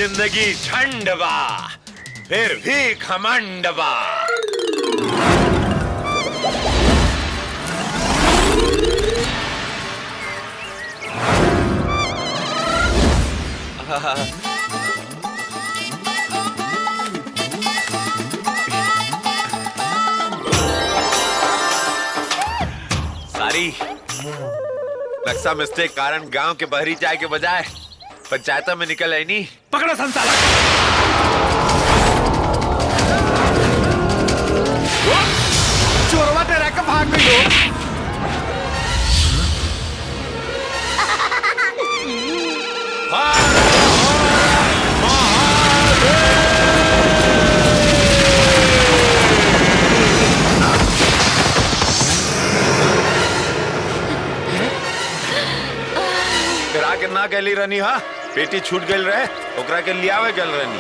जिंदगी झंड बा फिर भी घमंड बा। सारी नक्शा मिस्टेक कारण गांव के बहरी जाए के बजाय पंचायत में निकल आई नहीं। पकड़ो संसालक। चोरवा तेरा का भाग नहीं दो। ना गली रनी हा बेटी छूट गई रहे ओकरा के लियावे गल रनी।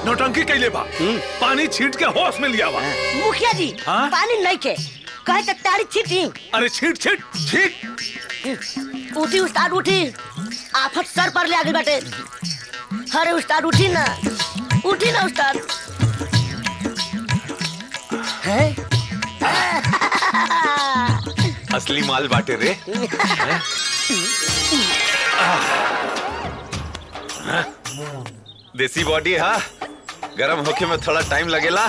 नौटंकी कैले बा पानी छीट के होश में लिया बा। मुखिया जी पानी नहीं के कहे तो तारी छीटी। अरे छीट छीट छीट। उठी उस्ताद उठी आफत सर पर ले आ गई बाटे। अरे उस्ताद उठी ना उस्ताद। है? असली माल बाटे रे। देसी बॉडी हा गरम होके में थोड़ा टाइम लगेला।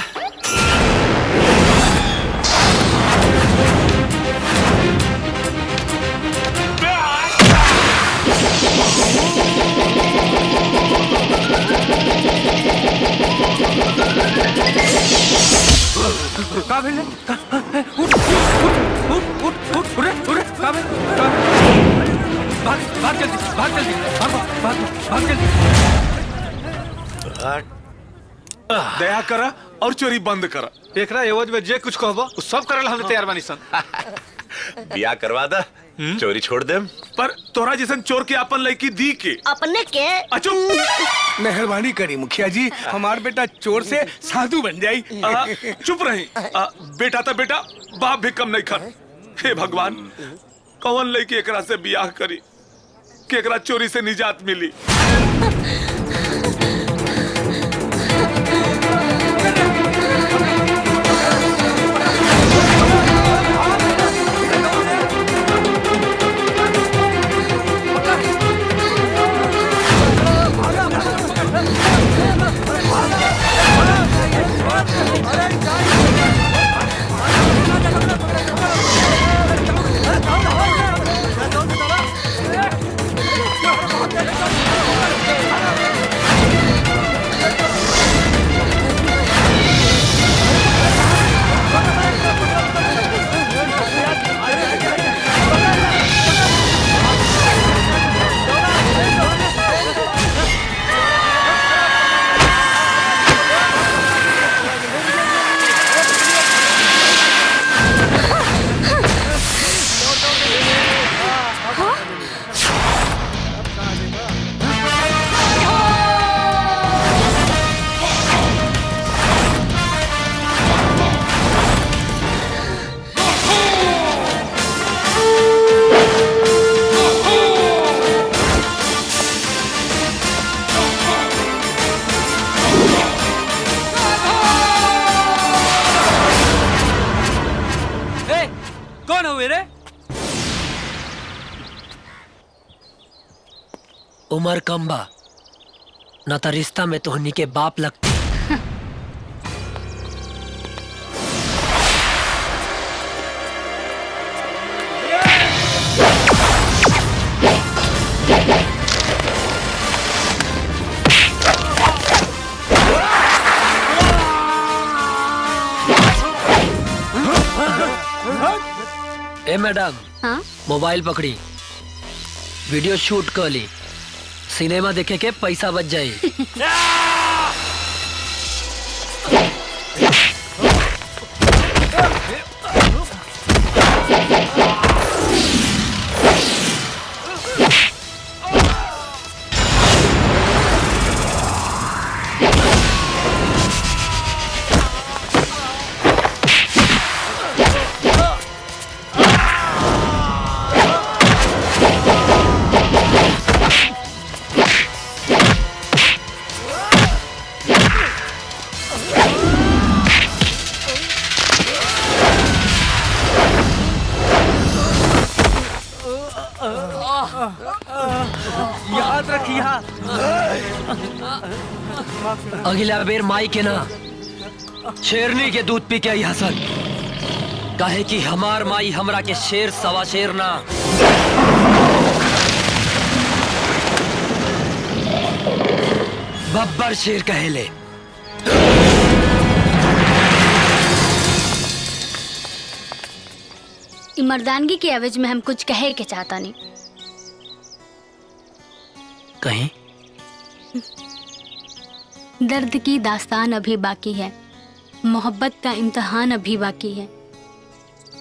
का भेले? उठ उठ उठ उठ उठ उठ का भेले? भाग भाग जल्दी भाग जल्दी भाग भाग भाग जल्दी। दया करा और चोरी बंद करा। एकरा एवज में जे कुछ कहबो सब करल हम तैयार बानी सन। बिया करवा दा चोरी छोड़ देम। पर तोरा जैसन चोर के अपन लड़की दी के अपने के चुप। मेहरबानी करी मुखिया जी हमार बेटा चोर से साधु बन जाई। चुप रही। बेटा तो बेटा बाप भी कम नहीं खन। हे भगवान कौन लड़की एकरा से बियाह करी कि एकरा चोरी से निजात मिली। उमर कम बा न तो रिश्ता में तोहनी के बाप लगती। ए मैडम मोबाइल पकड़ी वीडियो शूट कर ली। सिनेमा देखे के पैसा बच जाए। याद रखिया। अगला बेर माई के ना शेरनी के दूध पी के आई हसन, काहे कि हमार माई हमरा के शेर सवा शेर ना बब्बर शेर कहेले। मर्दानगी के एवज में हम कुछ कहे के चाहता नहीं। कहीं दर्द की दास्तान अभी बाकी है, मोहब्बत का इम्तिहान अभी बाकी है।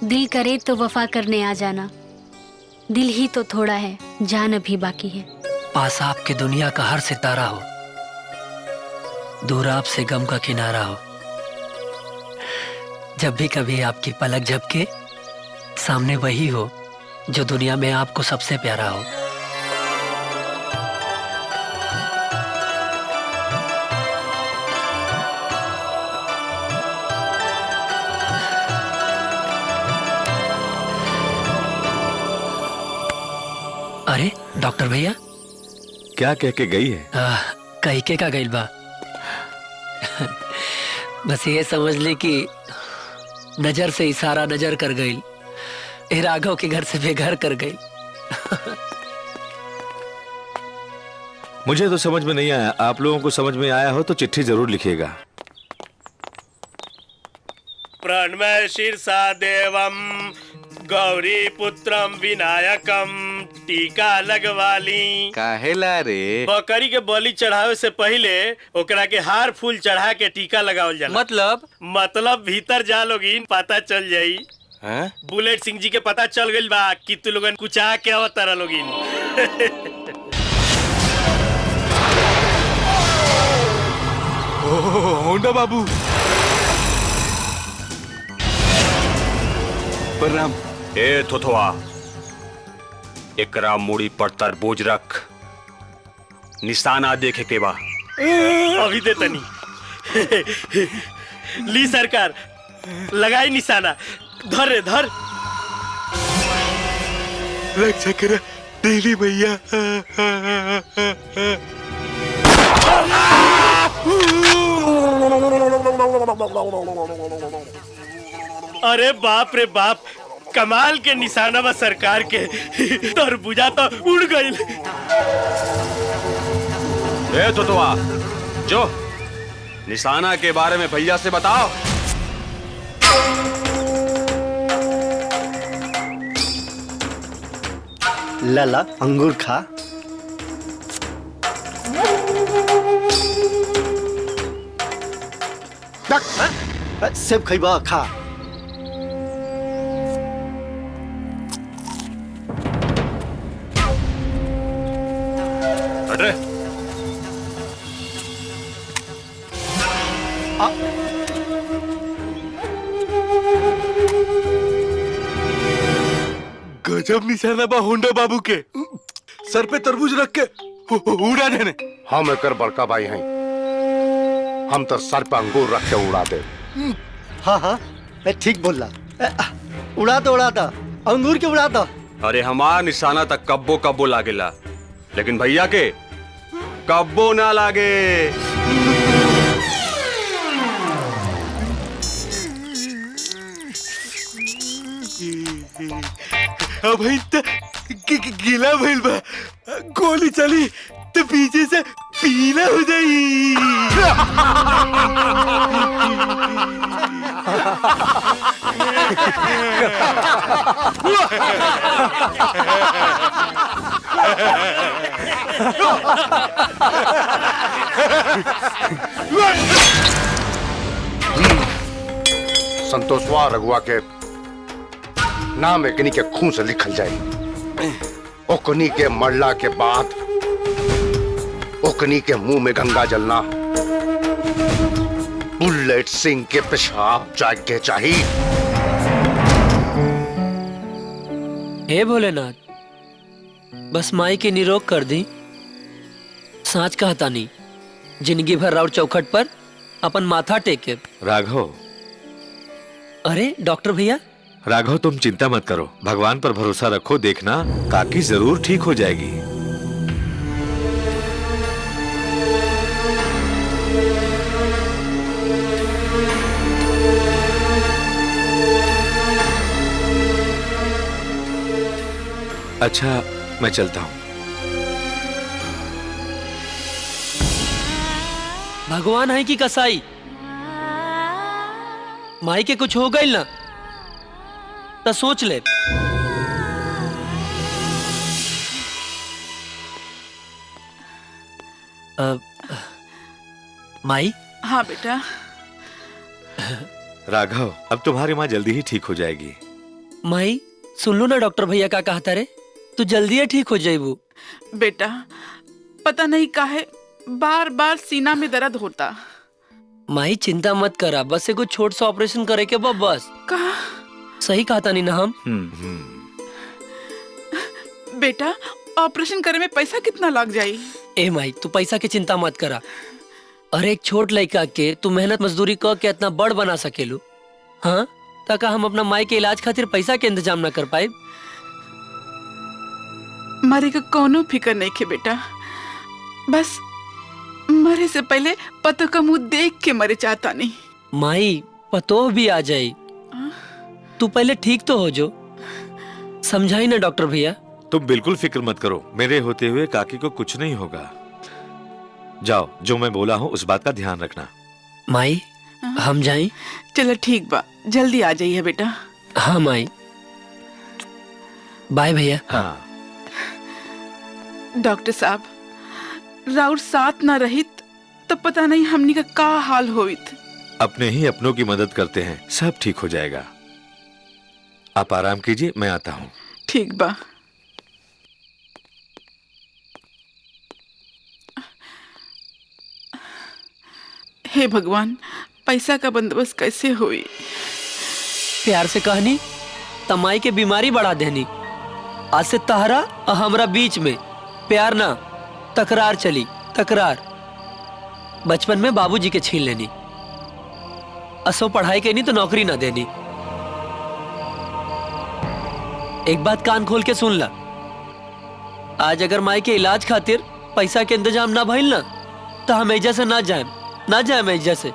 दिल करे तो वफा करने आ जाना, दिल ही तो थोड़ा है, जान अभी बाकी है। पास आपके दुनिया का हर सितारा हो, दूर आपसे गम का किनारा हो। जब भी कभी आपकी पलक झपके, सामने वही हो जो दुनिया में आपको सबसे प्यारा हो। अरे डॉक्टर भैया, क्या कह के गई है? कही के का गइल बा? बस ये समझ ले कि नजर से इशारा नजर कर गई, राघव के घर से बेघर कर गई। मुझे तो समझ में नहीं आया, आप लोगों को समझ में आया हो तो चिट्ठी जरूर लिखिएगा। प्रणमय शीर्षा देवम गौरी पुत्रम विनायकम टीका लगवाली। काहेला रे? बकरी के बलि चढ़ावे से पहले ओकरा के हार फूल चढ़ा के टीका लगावल जाला। मतलब भीतर जा लोगिन पता चल जाई। बुलेट सिंह जी के पता चल गइल बा कि तू लोगन कुचा के अवतारा लोगिन। होंडा बाबू प्रणाम। ए थोथवा, एकरा मूड़ी पर तरबूज रख, निशाना देखे के बा। अभी दे तनी। ली सरकार, लगाई निशाना। धर रे धर। रक्षा करा देवी भैया। अरे बाप रे बाप, कमाल के निशाना बा सरकार के। तरबूजा तो उड़ गई। ए तोतवा, जो निशाना के बारे में भैया से बताओ। लाला अंगूर खा। सेब खइबा खा। अरे गजब निशाना बा होंडा बाबू के। सर पे तरबूज रख के उड़ा देने। हम एकर बड़का भाई हैं, हम तो सर पे अंगूर रख के उड़ा दे। हाँ हाँ ठीक बोल रहा। उड़ा था अंगूर के उड़ा था। अरे हमार निशाना तक कब्बो कब्बो लागेला, लेकिन भैया के कब्बो ना लागे। अब गीला भइल बा, गोली चली तो पीछे से पीला हो जाई। संतोषवा रघुआ के नाम एकनी के खून से लिखल जाए। ओकनी के मरला के बाद ओकनी के मुंह में गंगा जलना, बुलेट सिंह के पेशाब जाके चाहिए। हे भोलेनाथ, बस माई की निरोग कर दी। सांच कहता नहीं, जिंदगी भर राउर चौखट पर अपन माथा टेके। राघव। अरे डॉक्टर भैया। राघव तुम चिंता मत करो, भगवान पर भरोसा रखो, देखना काकी जरूर ठीक हो जाएगी। अच्छा मैं चलता हूं। भगवान है कि कसाई? माई के कुछ हो गई ना तो सोच ले। माई। हाँ बेटा। राघव अब तुम्हारी माँ जल्दी ही ठीक हो जाएगी। माई सुन लो ना, डॉक्टर भैया का कहता रे, तू जल्दी ही ठीक हो जाएबू। बेटा पता नहीं काहे बार बार सीना में दर्द होता। माई चिंता मत करा, बस एगो छोट सा ऑपरेशन करे के बस। कहा? सही कहता नहीं ना हम? बेटा ऑपरेशन करे में पैसा कितना लग जाई? ए माई तू पैसा की चिंता मत करा। अरे एक छोट लड़का के तू मेहनत मजदूरी कर के इतना बड़ बना सकेलू, हाँ ताकि हम अपना माई के इलाज खातिर पैसा के इंतजाम ना कर पाए। मरे का कोनो फिकर नहीं के बेटा, बस मरे से पहले पतो का मुंह देख के मरे चाहता नहीं। माई पतो भी आ जाए, तू पहले ठीक तो हो जो, समझाई ना डॉक्टर भैया। तुम बिल्कुल फिक्र मत करो, मेरे होते हुए काकी को कुछ नहीं होगा। जाओ, जो मैं बोला हूँ उस बात का ध्यान रखना। माई हम जाएं? चलो ठीक बा, जल्दी आ जाइए बेटा। हाँ माई, बाय भैया। हाँ डॉक्टर साहब राउर साथ ना रहित तो पता नहीं हमनी का का हाल होइत। अपने ही अपनों की मदद करते हैं, सब ठीक हो जाएगा। आप आराम कीजिए, मैं आता हूँ। ठीक बा। हे भगवान, पैसा का बंदोबस्त कैसे हुई? प्यार से कहनी तमाई के बीमारी बढ़ा देनी। आज से तहरा और हमरा बीच में प्यार ना तकरार चली, तकरार। बचपन में बाबूजी के छीन लेनी, असो पढ़ाई के नहीं तो नौकरी ना देनी। एक बात कान खोल के सुन ला, आज अगर माई के इलाज खातिर पैसा के इंतजाम ना भइल ना तो हम एजा से ना जाए एजा से,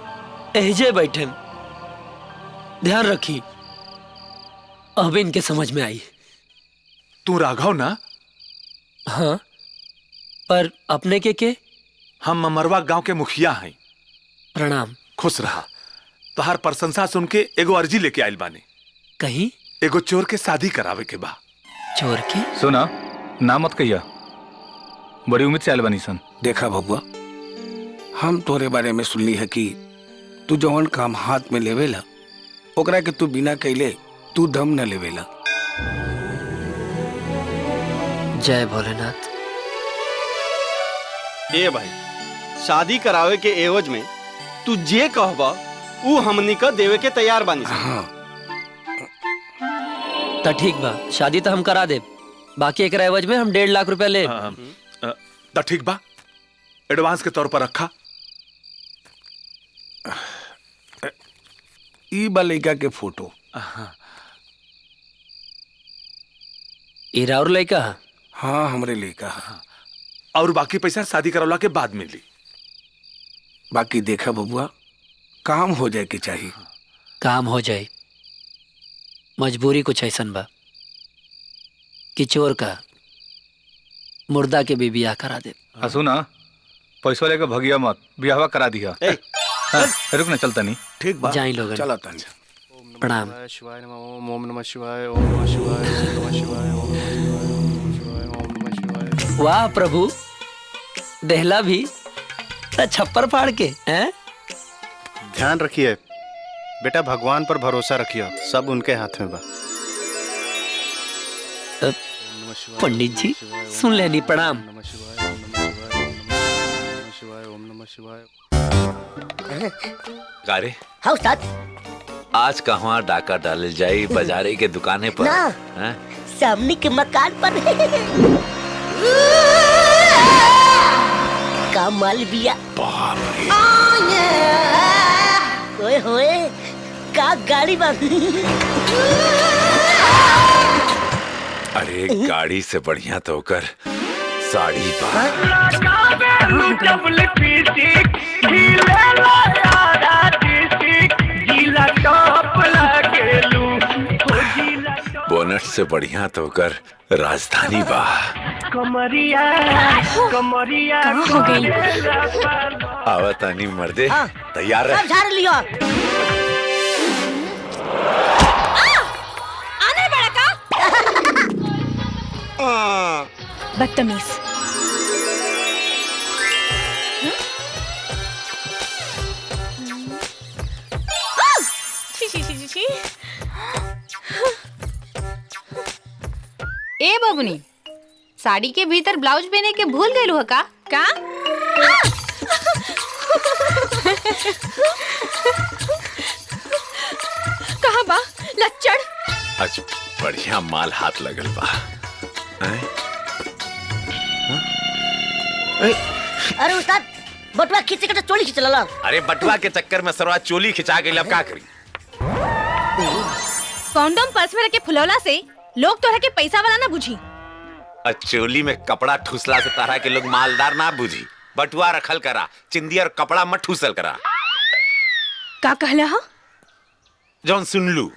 एजे बैठे। ध्यान रखी, अब इनके समझ में आई। तू राघव ना? हाँ, पर अपने के? हम ममरवा गांव के मुखिया हैं। प्रणाम। खुश रहा। तोहार प्रशंसा सुन के एगो अर्जी लेके आइल बानी। कहीं एगो चोर के शादी करावे के बा। चोर की? सुना, ना मत कहिया, बड़ी उम्मीद से आइल बानी सन। देखा बबुआ, हम तोरे बारे में सुनली है कि तू जवन काम हाथ में लेवेला ओकरा के तू बिना कैले तू दम न लेवेला। जय भोलेनाथ। ए भाई, शादी करावे के एवज में तू जे कहबा ऊ हमनी का देवे के तैयार बानी। हाँ। तो ठीक बा, शादी तो हम करा दे, बाकी एक एवज में हम 1.5 लाख रुपया ले। तो ठीक बा, एडवांस के तौर पर रखा। ई बा लड़का के फोटो। इरा और लड़का? हाँ हमरे लड़का। और बाकी पैसा शादी करवला के बाद मिली। बाकी देखा बबुआ, काम हो जाए के चाहिए। काम हो जाए, मजबूरी कुछ ऐसन बा कि चोर का मुर्दा के भी बियाह करा दे। सुना, पैसा लेकर भगिया मत, बियाहवा करा दिया। रुक ना, चलता नहीं। ठीक बा, जाई लोग। चला तानी। प्रणाम। शिवाय नमः। ओम नमः शिवाय। ओम नमः शिवाय। ओम नमः शिवाय। ओम नमः शिवाय। ओम नमः शिवाय। वाह प्रभु, देहला भी छप्पर फाड़ के हैं? ध्यान रखिए बेटा, भगवान पर भरोसा रखिए, सब उनके हाथ में बा। पंडित जी सुन लेनी। प्रणाम। गारे हाँ उस्ताद। आज कहवा डाका डालल जाई? बाजारे के दुकाने पर ना, हैं? सामने के मकान पर। का माल बिया। बाप रे। ओए होए, का गाड़ी बा। अरे गाड़ी से बढ़िया तो होकर साड़ी बा। बोनट से बढ़िया तो होकर राजधानी बा। कमरिया कमरिया हो गई। आवतानी मर्दे, तैयार रह। सब झाड़ लियो। आने बड़ा का बदतमीज। ए बबुनी, साड़ी के भीतर ब्लाउज पहने के भूल गई हो का? कहाँ बा लच्चड़? आज बढ़िया माल हाथ लगल बा। अरे उस्ताद, बटुआ खींचे के तो चोली खींच लला। अरे बटुआ के चक्कर में सरवा चोली खिंचा गई, अब का करी? कॉन्डम पर्स में रखे फुलौला से लोग तोहरा के पैसा वाला ना बुझी। चोली में कपड़ा ठुसला से तारा के लोग मालदार ना बुझी। बटुआ रखल करा, चिंदी और कपड़ा मत ठुसल करा। का कहला हा? जौन सुन लू।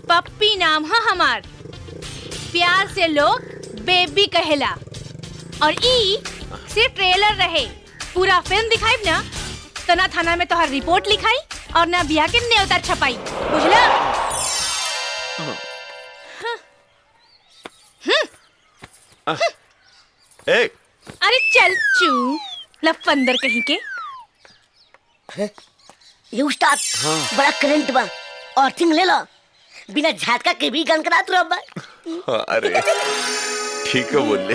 पप्पी नाम है हमार। प्यार से लोग बेबी कहेला। और ई सिर्फ ट्रेलर रहे। पूरा फिल्म दिखाई ना तो ना थाना में तोहर रिपोर्ट लिखाई और ना बिया के न्योता छपाई, बुझला? अरे चल चू लफंदर कहीं के। ये उस्ताद बड़ा करंट बा, अर्थिंग ले लो। बिना झटका के भी गन करा तू अब। अरे ठीक है बोले।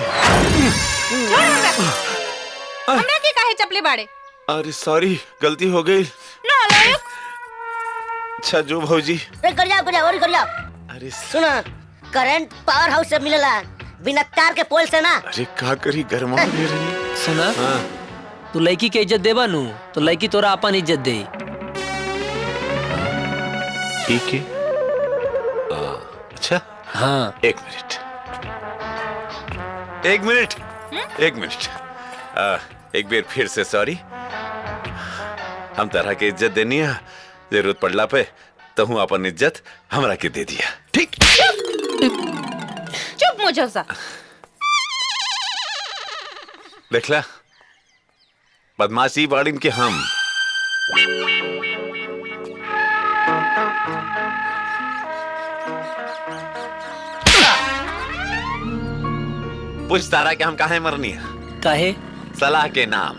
हमरा के काहे चपले बाड़े? अरे सॉरी, गलती हो गई। नालायक। अच्छा जो भौजी। कर जाओ और कर जाओ। अरे सुना, करंट पावर हाउस से मिलेला, बिना तार के पोल से ना। अरे का करी, गरमा दे रही। सुना, तू लड़की के इज्जत देबा नु तो लड़की तोरा अपन इज्जत दे। ठीक है। अच्छा हाँ। एक मिनट। एक बार फिर से सॉरी। हम तरह के इज्जत देनी है, जरूरत पड़ला पे तो हूँ अपन इज्जत हमरा के दे दिया। ठीक? चुप मुझौसा। देखला, बदमाशी बाड़ीन के हम। पूछ तारा के हम काहे मरनी है? काहे? सलाह के नाम।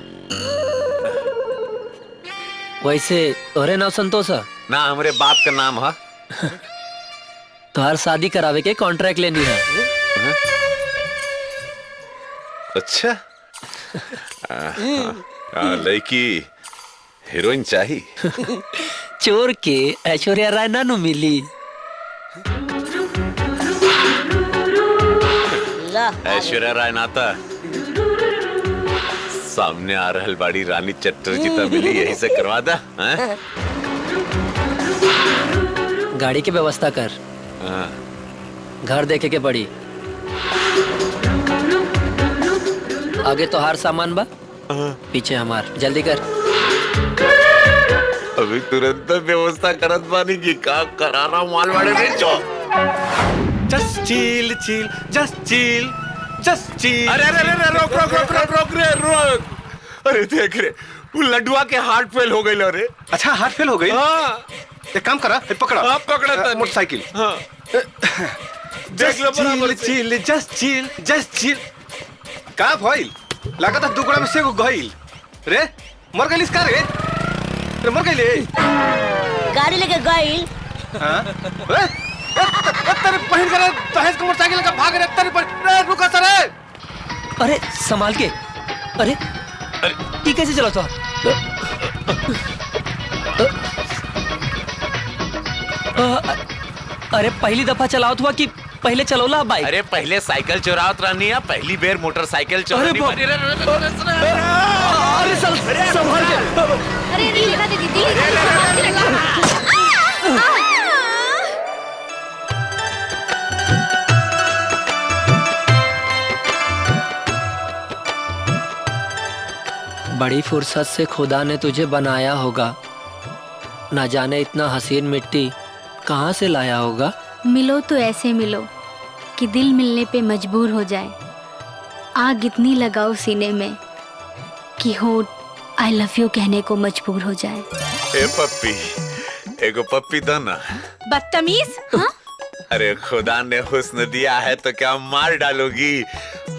वैसे तोरे नाम संतोष है ना? हमरे बाप का नाम है। तोहर शादी करावे के कॉन्ट्रैक्ट लेनी है। अच्छा। लड़की हीरोइन चाहिए। चोर के ऐश्वर्या राय ना नु मिली। ऐश्वर्या राय नाता सामने आ रहल बाड़ी रानी चटर्जी तो मिली, यही से करवा दा। गाड़ी के व्यवस्था कर। घर देखे के पड़ी। आगे तो हार सामान बा, पीछे हमार। जल्दी कर। अभी तुरंत व्यवस्था करत बानी की का करारा माल वाले बेचो। Just chill chill, just chill, just chill. अरे अरे अरे रोक रोक रोक रोक रोक रे रोक। अरे देख रे, वो लड्डुआ के हार्ट फेल हो गई। अरे अच्छा, हार्ट फेल हो गई? हाँ। एक काम करा, पकड़ा। आप पकड़ा मोटरसाइकिल। हाँ। देख लो बराबर। Chill, just chill, just chill. का भइल? लागत है दुगड़ा में से गइल रे। मर गइल इसका रे। रे मर गइल। गाड़ी लेके गइल। हां तेरे बहन का दहेज का मोटरसाइकिल का भाग रे। तेरे रे रुका सर। अरे संभाल के। अरे ये कैसे चला था? अरे पहली दफा चलाओ था कि पहले चलोला बाइक। अरे पहले साइकिल चुरावत रहनी है, पहली बेर मोटरसाइकिल चुरानी अरे पड़ी। अरे संभाल के। अरे दिल लगा दे दीदी। बड़ी फुर्सत से खुदा ने तुझे बनाया होगा, ना जाने इतना हसीन मिट्टी कहाँ से लाया होगा। मिलो तो ऐसे मिलो कि दिल मिलने पे मजबूर हो जाए। आग इतनी लगाओ सीने में कि होठ आई लव यू कहने को मजबूर हो जाए। ए पप्पी, एगो पप्पी दो ना। बदतमीज। हाँ? अरे खुदा ने हुस्न दिया है तो क्या मार डालोगी,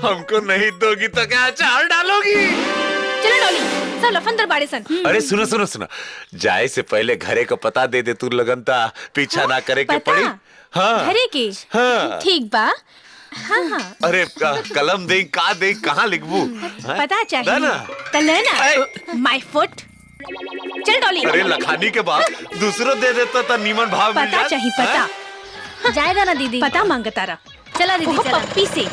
हमको नहीं दोगी तो क्या अचार डालोगी। चलो डॉली, सब लफंदर बाड़े सन। अरे सुनो सुनो सुनो, जाए से पहले घरे को पता दे दे, तू लगनता पीछा ना करे के पड़ी। हाँ घरे की। हाँ ठीक बा। हाँ हाँ। अरे कलम दे का दे, कहाँ लिखबू पता चाहिए ना? तो लेना माय फुट। चल डॉली। अरे लखानी के बाद दूसरो दे देता तो नीमन भाव मिल पता जात। चाहिए पता। जाएगा ना दीदी। पता मांगता रहा। चला दीदी चला। पप्पी से।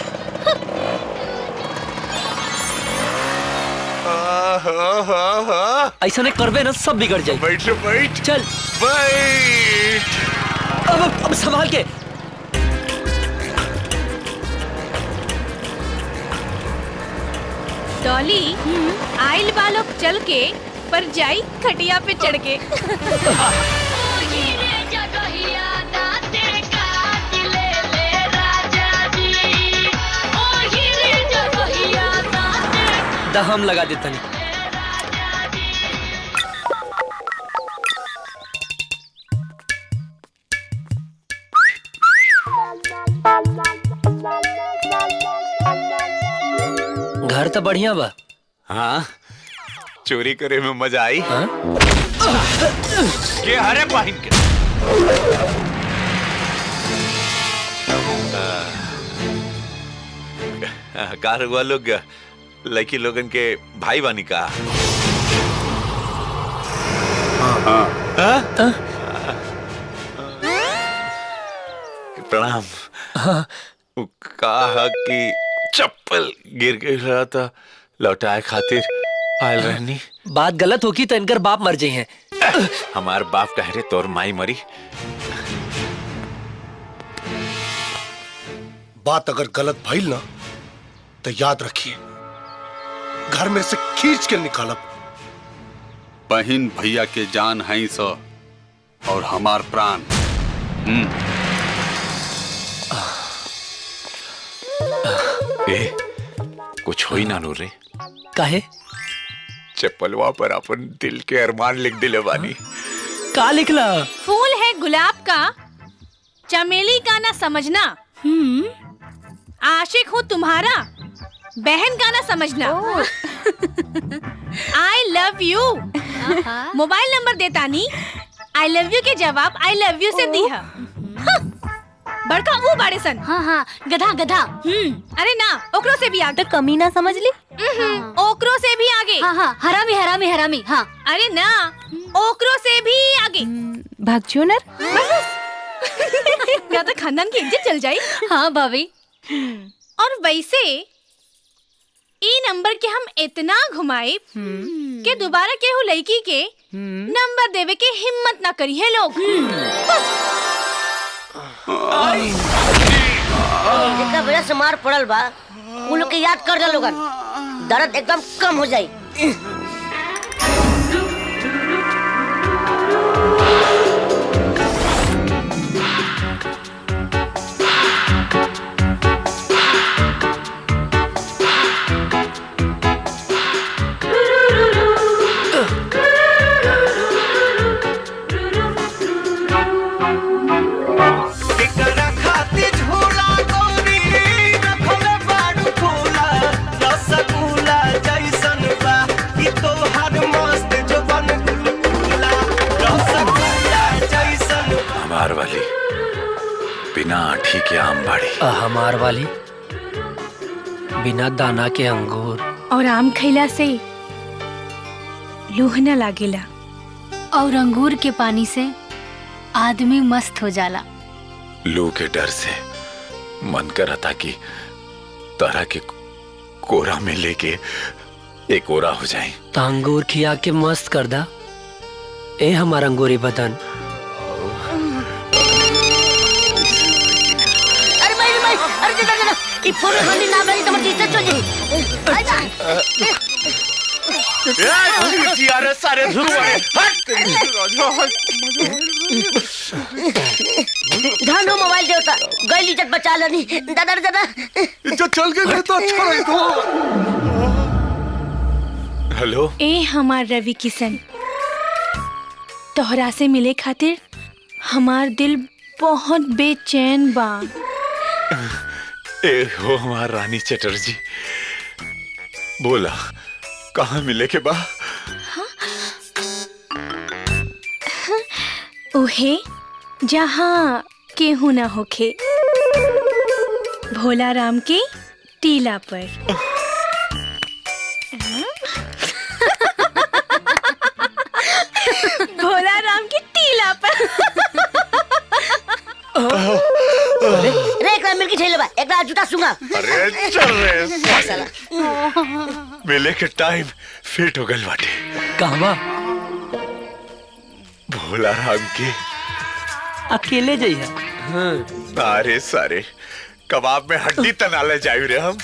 ऐसा नहीं करबे ना सब बिगड़ जाए। बैठ बैठ। चल बैठ। अब संभाल के। डॉली आइल बालोक चल के पर जाई खटिया पे चढ़ के। दहम लगा देता नहीं। घर तो बढ़िया बा। हाँ चोरी करे में मजा आई। हाँ? के हरे पाइन के। कार हुआ लोग लड़की लोगन के भाई बानी का। हाँ? प्रणाम। कहा कि चप्पल गिर गई रहा था, लौटाए खातिर आयल रहनी। बात गलत होगी तो इनकर बाप मर जाए हैं। हमार बाप कह रहे तोर माई मरी। बात अगर गलत भइल ना तो याद रखिए, घर में से खींच के निकालब। बहन भैया के जान है सो और हमार प्राण। कुछ हो ही ना नूर रे। काहे? चप्पलवा पर अपन दिल के अरमान लिख दिले बानी। का लिखला? फूल है गुलाब का, चमेली का ना समझना। आशिक हूँ तुम्हारा, बहन का ना समझना। I love you. Mobile number देता नी, आई लव यू के जवाब आई लव यू से दी है। बड़का वो बाड़े सन। हाँ हाँ गधा गधा। अरे ना ओकरो से भी आगे। तो कमी ना समझ ली। ओकरो से भी आगे। हाँ हाँ हरामी हरामी हरामी। हाँ अरे ना ओकरो से भी आगे। भगचूनर। क्या तो खानदान की इज्जत चल जाए। हाँ भाभी। और वैसे ई नंबर के हम इतना घुमाए कि दोबारा केहू लड़की के नंबर देवे के हिम्मत ना करी है लोग। जितना वजह से मार पड़ल बा उन लोग के याद कर दे लोगन, दर्द एकदम कम हो जाई। हमार वाली बिना आठी के आम बाड़ी। हमार वाली बिना दाना के अंगूर। और आम खैला से लूह न लागेला। और अंगूर के पानी से आदमी मस्त हो जाला। लू के डर से मन करा था कि तारा के कोरा में लेके एक ओरा हो जाए। तो अंगूर खिया के मस्त कर दा ए हमारा अंगूरी बदन। अरे भाई अरे जरा ई फोन खाली ना भाई तुम टीचर चल जाए। आजा यार सारे धुरवाए धानो मोबाइल देवता गई इज्जत बचा लेनी। दादा दादा इज्जत चल गई तो अच्छा रही तो। हेलो ए हमार रवि किशन, तोहरा से मिले खातिर हमार दिल बहुत बेचैन बा। ए हो हमार रानी चटर्जी, बोला कहाँ मिले के बा? उहे जहाँ केहू ना होखे, भोला राम के टीला पर। भोला राम की टीला पर। रे एक मिल के ठेले बा एक जूता सूंगा। अरे चल रे साला, मिले के टाइम फिट हो गल बाटे। कहवा? भोला राम के अकेले जइहा। अरे सारे कबाब में हड्डी तना ले जायु रे हम।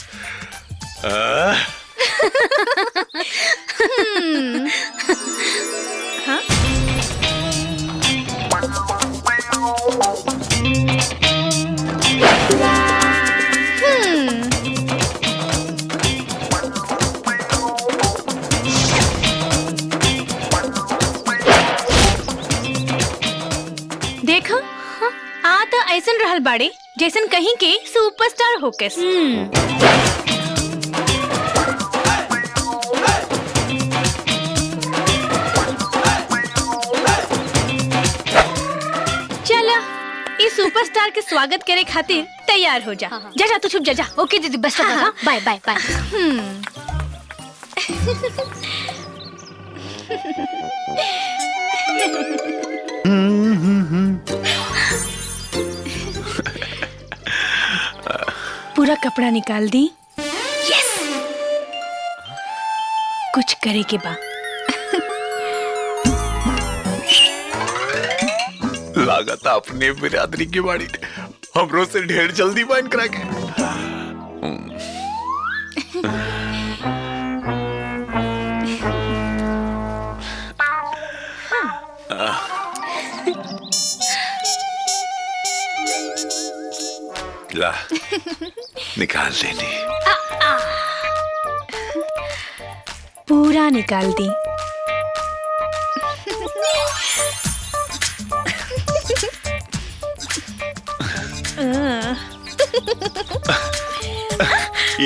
हाँ? देखा आ तो ऐसन रहल बाड़े जैसन कहीं के सुपरस्टार होकेस। चला इस सुपरस्टार के स्वागत करे खातिर तैयार हो जा। जा जा तू छुप जा। ओके दीदी बस बाय बाय बाय। पूरा कपड़ा निकाल दी। यस कुछ करे के बा। लागत अपने बिरादरी की बाड़ी हमरो से ढेर जल्दी बाइन करा के। ला निकाल देनी। पूरा निकाल दी।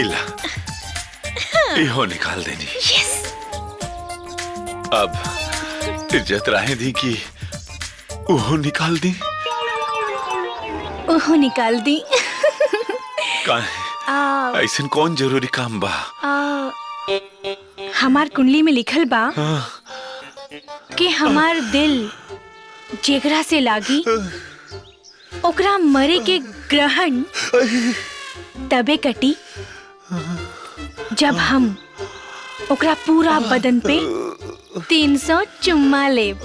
इला इहो निकाल देनी। अब इज्जत राहे दी कि ओहो निकाल दी। ओहो निकाल दी। ऐसन कौन जरूरी काम बा? हमार कुंडली में लिखल बा कि हमार दिल जेकरा से लागी ओकरा मरे के ग्रहण तबे कटी जब हम ओकरा पूरा बदन पे 300 चुम्मा लेब।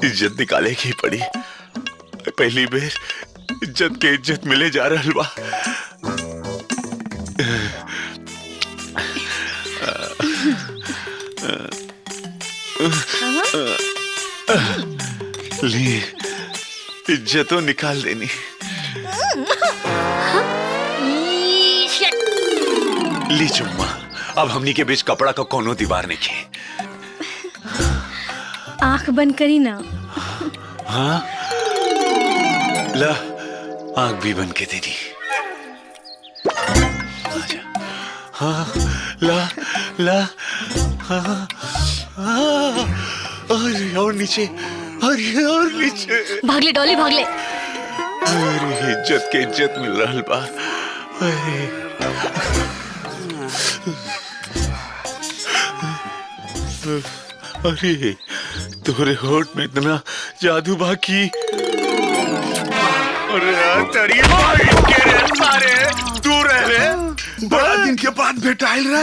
इज्जत निकाले की पड़ी। पहली बेर इज्जत के इज्जत मिले जा रहल बा। ली इज्जतों निकाल देनी। ली चुम्मा। अब हमनी के बीच कपड़ा का कोनो दीवार नहीं है। आंख बंद करी ना। हाँ ला आंख भी बंद के देनी। आजा। हाँ ला ला हाँ अरे और नीचे, अरे और नीचे। भागले डॉली भागले। अरे इज्जत के इज्जत मिल रहा बा। अरे तोरे होठ में इतना जादू बाकी। अरे यार तेरी भाई के रे सारे दूर रह रे। बड़ा दिन के बाद बेटा आइल रहा,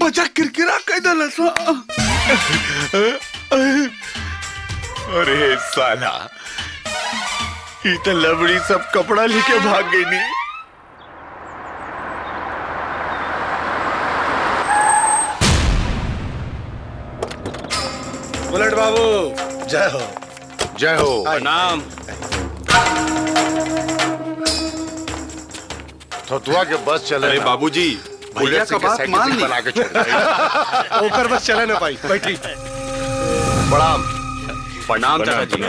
बचा किरकिरा कह दलस। अरे साला ई तो लबड़ी सब कपड़ा लेके भाग गई नी। बुलेट बाबू जय हो। जय हो। प्रणाम। थोतुआ के बस चले। अरे बाबूजी भैया का बात मान ली। बना के छोड़ ओकर बस चले ना भाई। बैठी। प्रणाम। प्रणाम चाचा जी।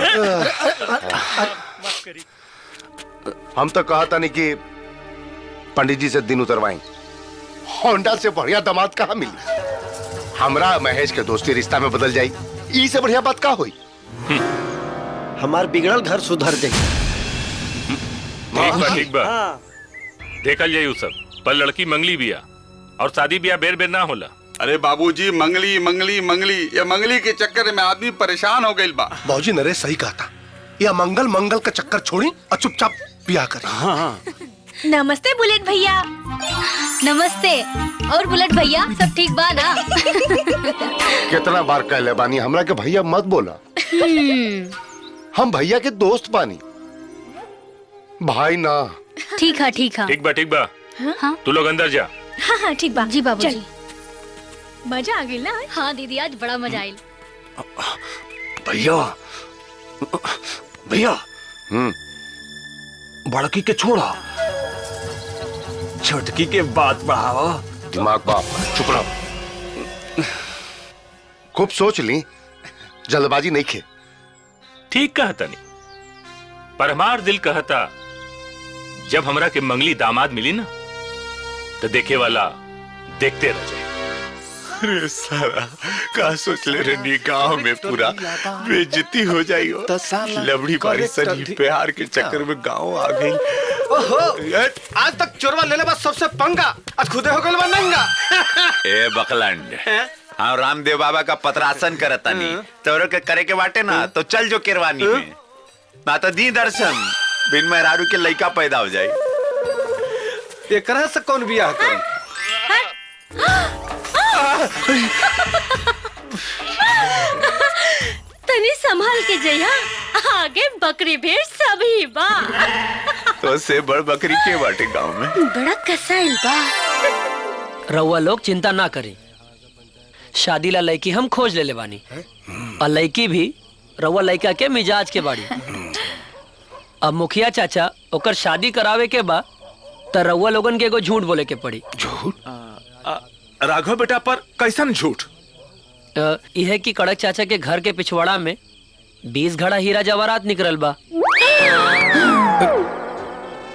हम तो कहा था नहीं कि पंडित जी से दिन उतरवाएं। होंडा से बढ़िया दामाद कहाँ मिली। हमरा महेश के दोस्ती रिश्ता में बदल जाई, ई से बढ़िया बात का हुई। हमार बिगड़ल घर सुधर जाई। ठीक बा। देखल जाई उ सब, पर लड़की मंगली बिया और शादी बिया बेर बेर ना होला। अरे बाबूजी मंगली मंगली मंगली, ये मंगली के चक्कर में आदमी परेशान हो गई बा। बाबूजी नरेश सही कहा था, यह मंगल मंगल का चक्कर छोड़ी और चुपचाप बिया करें। हाँ। नमस्ते बुलेट भैया। नमस्ते। और बुलेट भैया सब ठीक बा ना? कितना बार कह ले बानी हमरा के भैया मत बोला। हम भैया के दोस्त बानी, भाई ना। ठीक है ठीक है। ठीक बा। हाँ तू लोग अंदर जा। हाँ हाँ ठीक बा। जी बाबूजी। मजा आ गई ना? हाँ दीदी आज बड़ा मजा आयल। भैया भैया बड़की के छोड़ा, छोटकी के बात बढ़ावा। दिमाग बाप चुप रहो। खूब सोच ली, जल्दबाजी नहीं खे। ठीक कहता नहीं, पर हमार दिल कहता जब हमरा के मंगली दामाद मिली ना तो देखे वाला देखते रह जाए। अरे सारा का सोच ले रे, गांव में पूरा बेइज्जती हो जाई हो। लबड़ी बारी सनी प्यार के चक्कर में गांव आ गई। ओहो, आज तक चोरवा ले ले बस सबसे पंगा, आज खुदे हो गइल बा नंगा। ए बकलंड, हाँ रामदेव बाबा का पतरासन करता नहीं तोरो के करे के बाटे ना तो चल जो केरवानी में, ना तो दी दर्शन बिन मेहरारू के लइका पैदा हो जाए। एकरा से कौन बियाह करे? तनी संभाल के जइया, आगे बकरी भेड़ सभी बा। तो से बड़ बकरी के बाटे गांव में बड़ा कसाइल बा। रउआ लोग चिंता ना करें, शादी ला लड़की हम खोज ले बानी और लड़की भी रउआ लड़का के मिजाज के बाड़ी। अब मुखिया चाचा ओकर शादी करावे के बा तो रउआ लोगन के एगो झूठ बोले के पड़ी। झूठ? राघव बेटा पर कैसन झूठ? यह कि कड़क चाचा के घर के पिछवाड़ा में 20 घड़ा हीरा जवाहरात निकलल बा।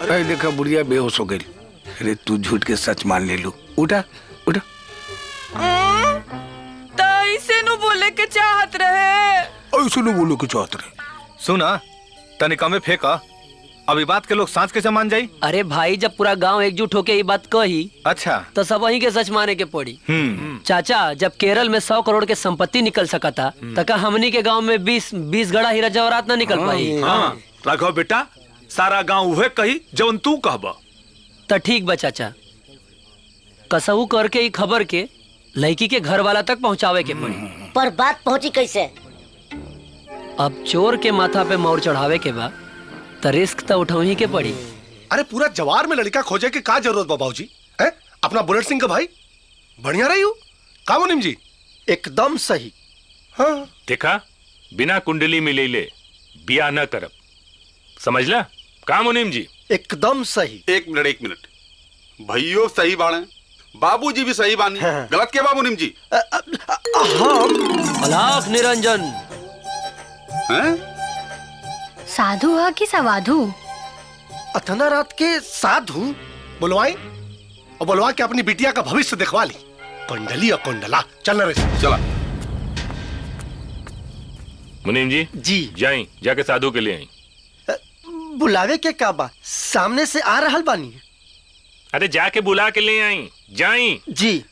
अरे देखा बुढ़िया बेहोश हो गई। अरे तू झूठ के सच मान ले लू। उठा उठा। ऐसे नु बोले के चाहत रहे। ऐसे नु बोलो के चाहत रहे। सुना तनी कमे फेंका, अभी बात के लोग सांस कैसे मान जाई? अरे भाई जब पूरा गांव एकजुट होके ये बात कही अच्छा तो सब वहीं के सच माने के पड़ी। चाचा जब केरल में 100 करोड़ के संपत्ति निकल सका था तो हमनी के गांव में 20 घड़ा हीरा जवाहरात ना निकल पाई। हाँ राघव बेटा, सारा गांव उहे कही जवन तू कहबा। तो ठीक बा चाचा, कसहू करके ही खबर के लड़की के घर वाला तक पहुंचावे के पड़ी। पर बात पहुंची कैसे? अब चोर के माथा पे मोर चढ़ावे के बा तो रिस्क तो उठाही के पड़ी। अरे पूरा जवार में लड़का खोजे के का जरूरत बा बाबूजी? अपना बुलेट सिंह का भाई बढ़िया रही हो का मुनीम जी? एकदम सही। हाँ देखा, बिना कुंडली मिले ले बिया न करब, समझला का मुनीम जी? एकदम सही। एक मिनट, भैयो सही बाणे, बाबूजी भी सही बानी। गलत के बा मुनीम जी? अलाख निरंजन। साधु है कि सवाधु? अथना रात के साधु बुलवाई और बुलवा के अपनी बिटिया का भविष्य दिखवा ली। कुंडली और कुंडला चल रे चला। मुनीम जी जी जाई जाके साधु के लिए आई। बुलावे के का बा? सामने से आ रहल बानी। अरे जाके बुला के ले आई। जाई जी।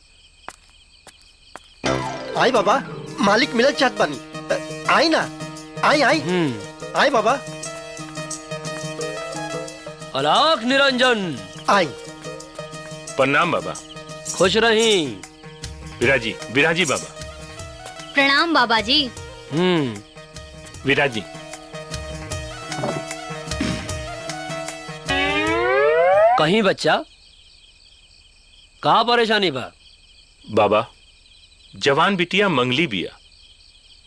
आई बाबा, मालिक मिलल चाहत बानी। आई ना, आई आई आई बाबा। अलाख निरंजन। आई। प्रणाम बाबा। खुश रही। विराजी विराजी बाबा। प्रणाम बाबा जी। विराजी। कहीं बच्चा का परेशानी बा? बाबा जवान बिटिया मंगली बिया,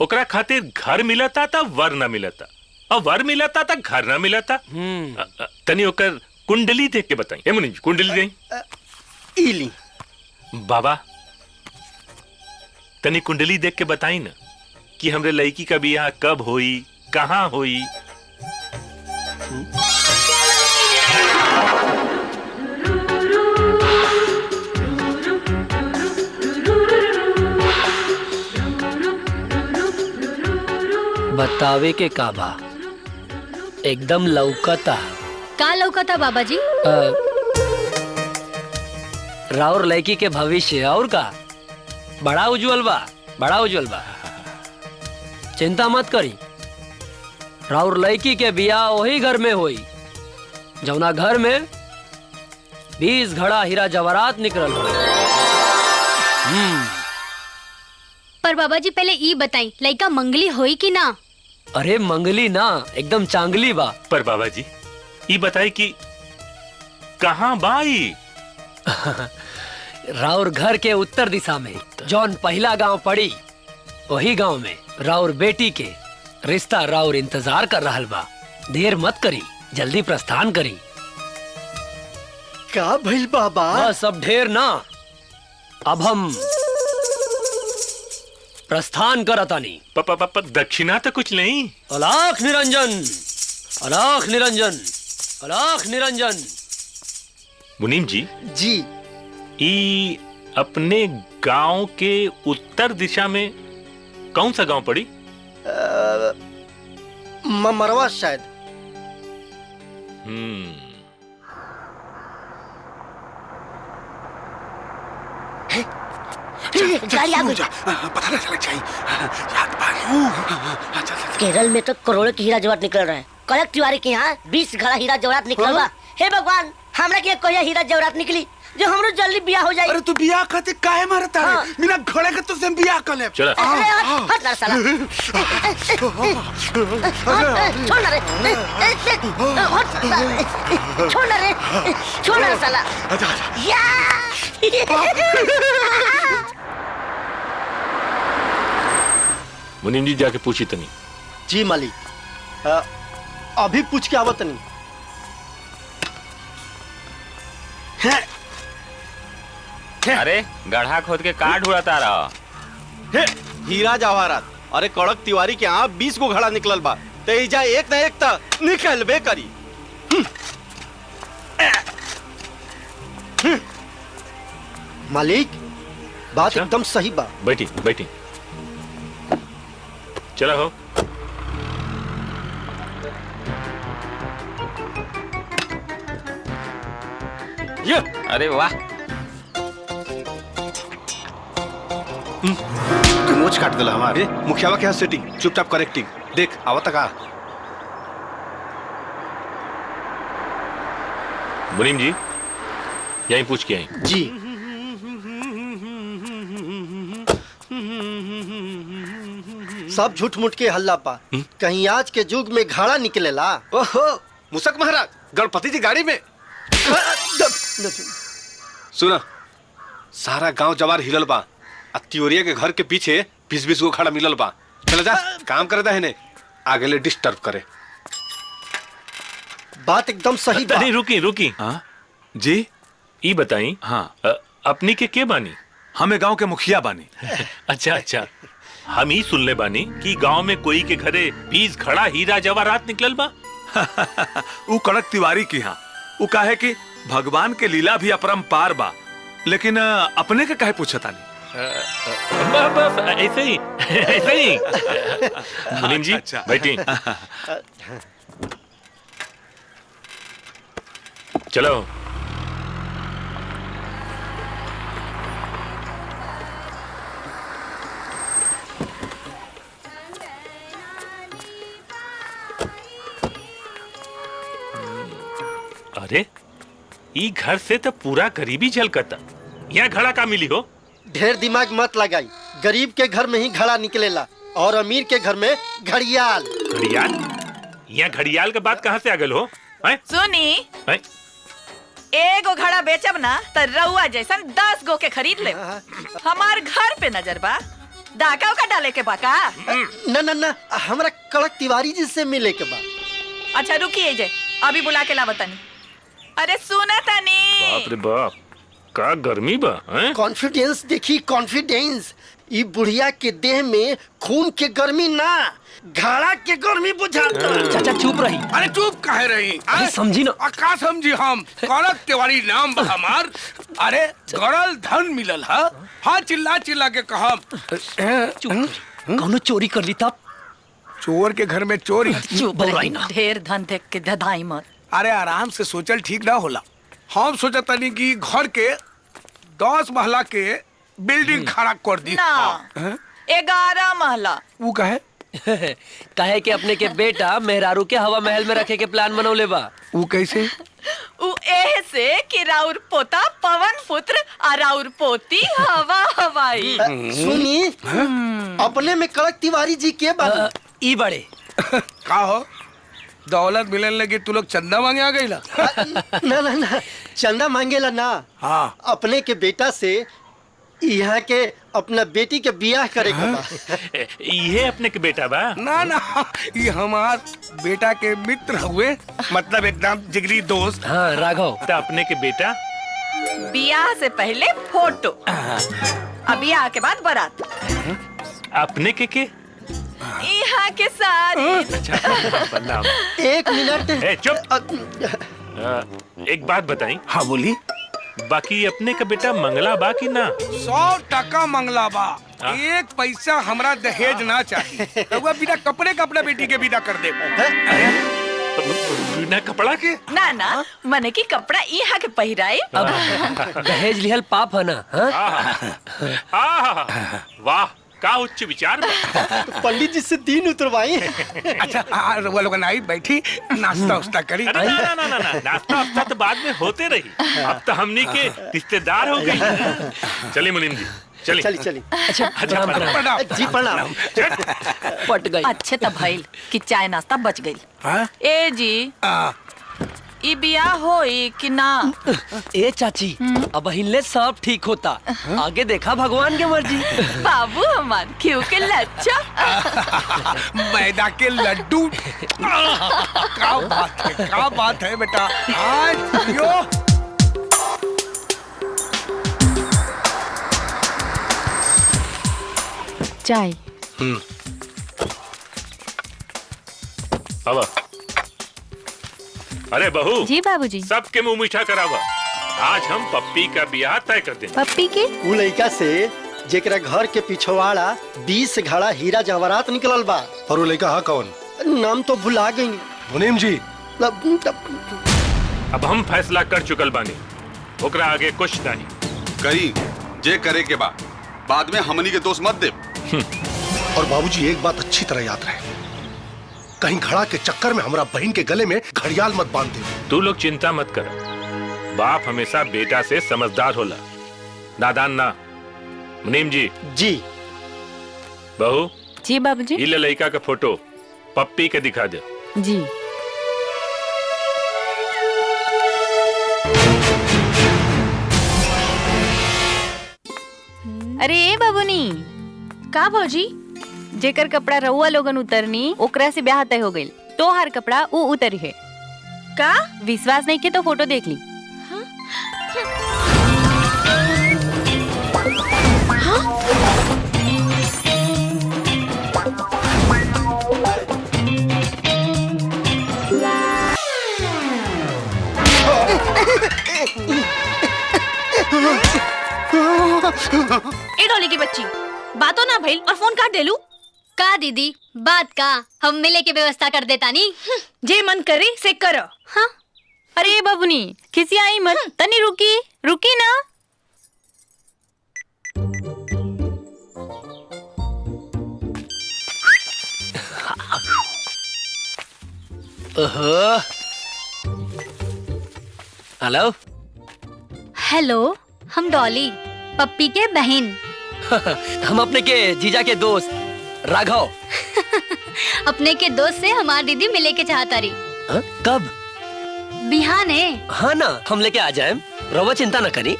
ओकरा खातिर घर मिलता था वर न मिलता, और वर मिलता था घर न मिलता। तनी ओकर कुंडली देख के बताई। ए मुनि जी कुंडली देई। इली बाबा तनी कुंडली देख के बताई ना कि हमरे लड़की का बियाह कब होई, कहाँ होई। बतावे के का बा? एकदम लौकता। का लौकता बाबा जी? राउर लड़की के भविष्य और का बड़ा उज्जवल बा, बड़ा उज्जवल बा। चिंता मत करी, राउर लड़की के बियाह वही घर में होई जौना घर में 20 घड़ा हीरा जवाहरात निकलल हो। पर बाबा जी पहले ई बताई लड़का मंगली होई कि ना? अरे मंगली ना, एकदम चांगली बा। पर बाबा जी ये बताई कि कहाँ बाई? राउर घर के उत्तर दिशा में जौन पहला गांव पड़ी, वही गांव में राउर बेटी के रिश्ता राउर इंतजार कर रहल बा। देर मत करी, जल्दी प्रस्थान करी। का भइल बाबा? बस अब ढेर ना, अब हम प्रस्थान करतानी। दक्षिणा तो कुछ नहीं। अलाख निरंजन, अलाख निरंजन, अलाख निरंजन। मुनीम जी जी ई अपने गांव के उत्तर दिशा में कौन सा गांव पड़ी? मरवा शायद। गाड़ी आ गई। पता ना चलना चाहिए। केरल में तो करोड़ों की हीरा जवाहरात निकल रहा है। कड़क तिवारी के यहाँ 20 घड़ा हीरा जवाहरात निकल बा। हे भगवान, हमरा के कोई हीरा जवाहरात निकली जो हमरो जल्दी बियाह हो जाए। अरे तू बियाह खातिर काहे मारता रे? बिना घोड़े के तो से बियाह कर ले। चल हट ना साला। छोड़ ना रे, छोड़ ना रे, छोड़ ना साला। मुनीम जी जाके पूछी तनी। जी मालिक, अभी पूछ के आवत नहीं। अरे गढ़ा खोद के काट उड़ाता रहा। हीरा जवाहरात। अरे कड़क तिवारी के यहाँ 20 गो घड़ा निकलल बा, तेजा एक न एक त निकलबे करी। मालिक बात एकदम सही बा। बैठी बैठी। चला हो। ये अरे वाह, तू मोच काट दिला हमारे। मुखियावा के यहाँ सेटिंग, चुपचाप करेक्टिंग। देख आवत का। मुनीम जी यहीं पूछ के आई। जी सब झूठ मूठ के हल्ला पा। कहीं आज के युग में घड़ा निकलेला। ओहो मुसक महाराज, गणपति जी गाड़ी में। सुना, सारा गांव जवार हिलल बा, तिवरिया के घर के पीछे 20-20 गो खड़ा मिलल बा। चला जा, काम करे है ने आगे ले डिस्टर्ब करे। बात एकदम सही बा। नहीं रुकी रुकी। हाँ जी, ई बताई। हाँ अपनी के बानी? हमें गांव के मुखिया बानी। अच्छा अच्छा, हम ही सुनले बानी कि गांव में कोई के घरे 20 घड़ा हीरा जवाहरात निकलल बा। वो कड़क तिवारी की हाँ, वो काहे कि भगवान के लीला भी अपरंपार बा, लेकिन अपने के काहे पूछता नहीं? ऐसे ही ऐसे ही। मुनीम जी अच्छा। बैठी। चलो। ई घर से तो पूरा गरीबी झलकता। यहाँ घड़ा का मिली हो? ढेर दिमाग मत लगाई, गरीब के घर में ही घड़ा निकलेला और अमीर के घर में घड़ियाल। घड़ियाल? यहाँ घड़ियाल के बात कहाँ से आ गल हो? सुनी, हैं? एगो घड़ा बेचब ना तो रउआ जैसन 10 गो के खरीद ले। हमार घर पे नजर बा, डाका का डाले के बाका। ना ना ना, हमरा कड़क तिवारी जी से मिले के बा। अच्छा रुकिए जे, अभी बुला के लावतनी। अरे सुना तनी। बाप रे बाप, का गर्मी बा। कॉन्फिडेंस देखी, कॉन्फिडेंस। ई बुढ़िया के देह में खून के गर्मी ना, घड़ा के गर्मी बुझाता। चाचा चुप रही। अरे चुप काहे रही? अरे समझी ना। का समझी हम? कड़क तिवारी नाम बा हमार। अरे गड़ल धन मिलल है। हाँ चिल्ला चिल्ला के कहम। कौनो चोरी कर ली तब? चोर के घर में चोरी? चुप रही ना। ढेर धन देख के धधाई मत। अरे आराम से सोचल ठीक ना होला। हम सोचता नहीं कि घर के 10 महला के बिल्डिंग खड़ा कर दी। ना 11 महला। वो कहे कहे कि अपने के बेटा मेहरारू के हवा महल में रखे के प्लान बनौले बा। वो कैसे? उ एह से कि राउर पोता पवन पुत्र और राउर पोती हवा हवाई। सुनी, अपने में कड़क तिवारी जी के बात ई बड़े का हो? दौलत मिलने लगी तू लोग चंदा मांगे आ गई ला? ना ना ना, चंदा मांगेला ना। हाँ, अपने के बेटा से यहाँ के अपना बेटी के बियाह करे के बा। ये अपने के बेटा बा? ना ना, ये हमार बेटा के मित्र हुए, मतलब एकदम जिगरी दोस्त। हाँ राघव। तो अपने के बेटा? बियाह से पहले फोटो, अब बियाह के बाद बारात। अपने के यहाँ के साथ। एक मिनट। चुप। एक बात बताई। हाँ बोली। बाकी अपने का बेटा मंगला बा कि ना? 100% मंगला बा। 1 पैसा हमरा दहेज ना चाहिए। रउआ बिना कपड़े का अपना बेटी के विदा कर दे। बिना कपड़ा के? ना ना, मने की कपड़ा यहाँ के पहिराई। दहेज लिहल पाप है ना? वाह, का उच्च विचार। तो पंडित जी से दीन उतरवाई। अच्छा रउआ लोग आई बैठी, नाश्ता उस्ता करी। ना ना ना ना, नाश्ता उस्ता तो बाद में होते रही। अब तो हमनी के रिश्तेदार हो गई। चलिए मुनीम जी, चलिए चली। अच्छा प्रणाम जी, प्रणाम। पट गई। अच्छे तब भइल कि चाय नाश्ता बच गई। ए जी, ई बियाह होई कि ना? ए चाची, अब हिले सब ठीक होता। आगे देखा भगवान के मर्जी। बाबू हमार क्यों के लच्छा। मैदा के लड्डू। क्या बात है बेटा। आज यो चाय। अब अरे बहू। जी बाबूजी। सबके मुंह मीठा करावा। आज हम पप्पी का ब्याह तय कर देंगे। पप्पी के? उ लड़का से जेकरा घर के पिछवाड़ा 20 घड़ा हीरा जवाहरात निकलल बा। और वो लड़का हा कौन? नाम तो भुला गई। मुनीम जी। अब हम फैसला कर चुकल बानी, ओकरा आगे कुछ नहीं करी। जे करे के बाद में हमनी के दोस्त मत दे। और बाबूजी एक बात अच्छी तरह याद रहे, कहीं घड़ा के चक्कर में हमारा बहन के गले में घड़ियाल मत बांध दे। तू लोग चिंता मत कर, बाप हमेशा बेटा से समझदार होला, नादान ना। मुनीम जी। जी। बहू। जी बाबूजी। इले लड़का का फोटो पप्पी के दिखा दे। जी। अरे ए बाबूनी। का भौजी? जेकर कपड़ा रउआ लोगन उतरनी ओकरा से ब्याह तय हो गइल, तो हर कपड़ा ऊ उतरी है। का? विश्वास नहीं के तो फोटो देख ली। ए डोली की बच्ची, बातों ना भइल और फोन काट देलू। का दीदी बात का, हम मिले के व्यवस्था कर देता नी। जे मन करे से करो। हाँ? अरे बाबूनी खिसियाई मत, तनी रुकी ना। हेलो हेलो, हम डॉली, पप्पी के बहन। हम अपने के जीजा के दोस्त राघव। अपने के दोस्त से हमारी दीदी मिले के चाहता रही। कब? बिहाने। हाँ ना, हम लेके आ जाए, रवा चिंता न करी।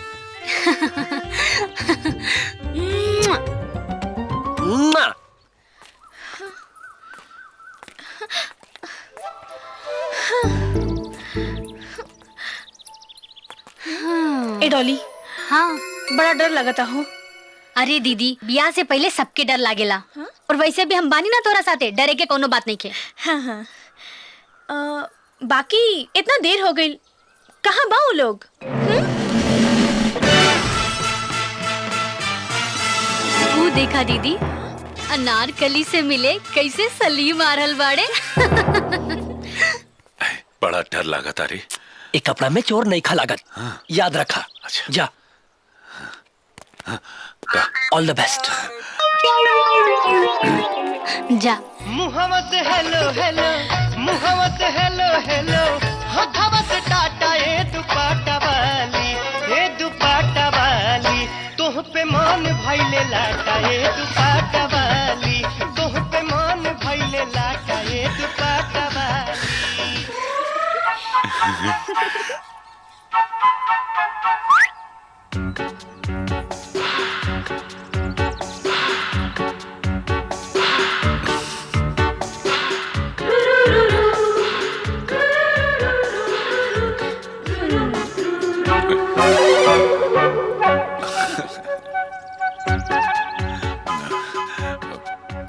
ए डॉली। हाँ, बड़ा डर लगता हो। अरे दीदी, ब्याह से पहले सबके डर लागेला। और वैसे भी हम बानी ना तोरा साथे, डरे के कोनो बात नहीं के। हाँ हाँ। बाकी इतना देर हो गई, कहाँ बा वो लोग? वो देखा दीदी, अनारकली से मिले कैसे सलीम आ रहल बाड़े। बड़ा डर लगा तारी। एक कपड़ा में चोर नहीं खा लागत। याद रखा। अच्छा। जा। ऑल द बेस्ट। जा। मुहम्मद से हेलो हेलो, मुहम्मद से हेलो हेलो, हथवा से टाटा ए दुपट्टा वाली, ए दुपट्टा वाली, तुह पे मान भइले लाटा ए दुपट्टा वाली, तुह पे मान भइले लाटा ए दुपट्टा वाली।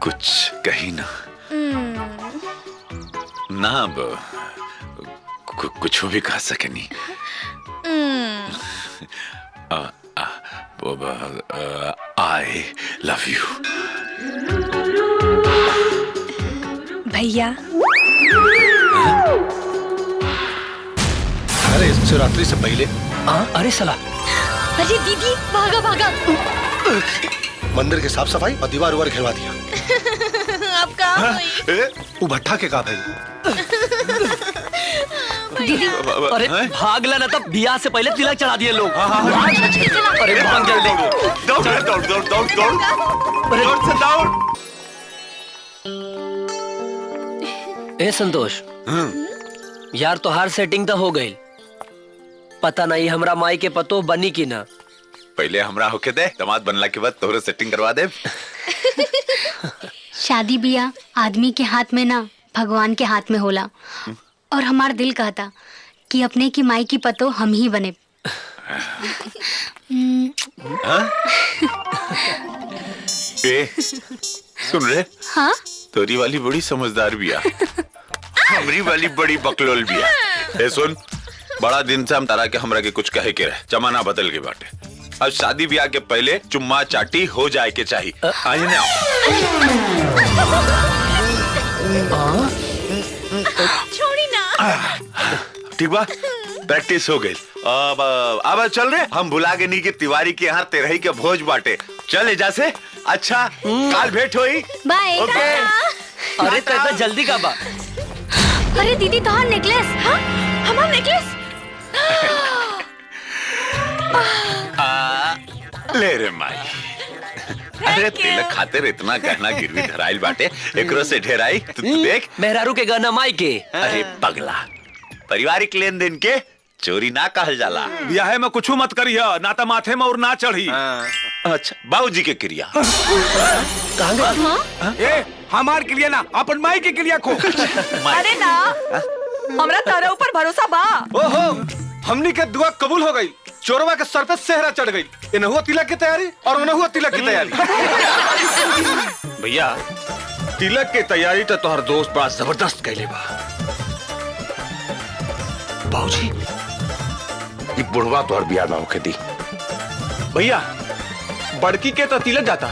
कुछ कही ना। ना अब कुछ भी कह सके नहीं। आई लव यू भैया। अरे शिवरात्रि से पहले। अरे सला। अरे दीदी, भागा भागा। मंदिर की साफ सफाई और दीवार उवार घिरवा दिया। अब कहाँ हुई? वो भट्ठा के का भाई। दीदी, अरे भाग ला ना, तब बियाह से पहले तिलक चढ़ा दिए लोग। अरे भाग जल्दी। दौड़ दौड़ दौड़ दौड़ दौड़ दौड़ से दौड़। ए संतोष, यार तोहार सेटिंग तो हो गई, पता नहीं हमरा माई के पतो बनी की ना। पहले हमरा होके दे, दामाद बनला के बाद तोहरे सेटिंग करवा दे। शादी बिया आदमी के हाथ में ना, भगवान के हाथ में होला। और हमार दिल कहता कि अपने की माई की पतो हम ही बने। ए, सुन रे। हाँ? तोरी वाली बड़ी समझदार बिया, हमरी वाली बड़ी बकलोल बिया। ए सुन, बड़ा दिन से हम तारा के हमरा के कुछ कहे के रहे, जमाना बदल गए बाटे। अब शादी ब्याह के पहले चुम्मा चाटी हो जाए के चाहिए। आज ना छोड़ी ना। ठीक बा, प्रैक्टिस हो गई। अब चल रहे, हम भुला के नहीं कि तिवारी के यहाँ तेरही के भोज बाटे। चल एजा से। अच्छा, काल भेंट होई। बाय। ओके। अरे तो इतना जल्दी का बा? अरे दीदी, तोहार नेकलेस। हाँ, हमार नेकलेस। ले रे माई। अरे तिलक खातिर इतना गहना गिरवी धराइल बाटे, एकरो से ढेराई तू देख। मेहरारू के गहना माई के। अरे पगला, पारिवारिक लेन देन के चोरी ना कहल जाला। ब्याह में कुछ मत करिया, ना तो माथे में और ना चढ़ी। अच्छा, बाबूजी के क्रिया। ए, हमार क्रिया ना, अपन माई के क्रिया को। अरे ना, हमरा तारा ऊपर भरोसा बा। ओहो, हमनी के दुआ कबूल हो गई। चोरवा के सर पे सेहरा चढ़ गई। इनहुआ तिलक की तैयारी और उनहुआ तिलक की तैयारी। भैया, तिलक के तैयारी तो तोहर दोस्त बड़ा जबरदस्त कैले बा। बाबूजी, ये बुढ़वा तोहर बियाह ना होके दी। भैया, बड़की के तो तिलक जाता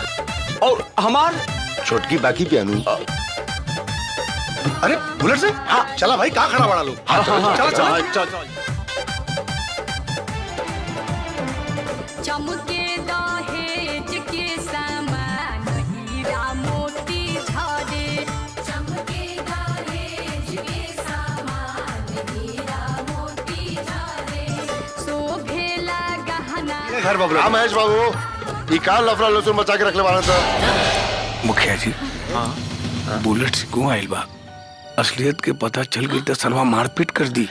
और हमार छोटकी बाकी पियानू। अरे बुलेट से? हाँ चला भाई, कहाँ खड़ा बड़ा लोग। चल। चमके दहेज के सामान हीरा मोती झरे। चमके दहेज के सामान हीरा मोती झरे। शोभेला घर बाबू हाँ महेश बाबू ये का लफड़ा लसुन मचा के रखले वाला था। मुखिया जी बुलेट से क्यों आइल बा? असलियत के पता चल गई तो सलवा मारपीट कर दी।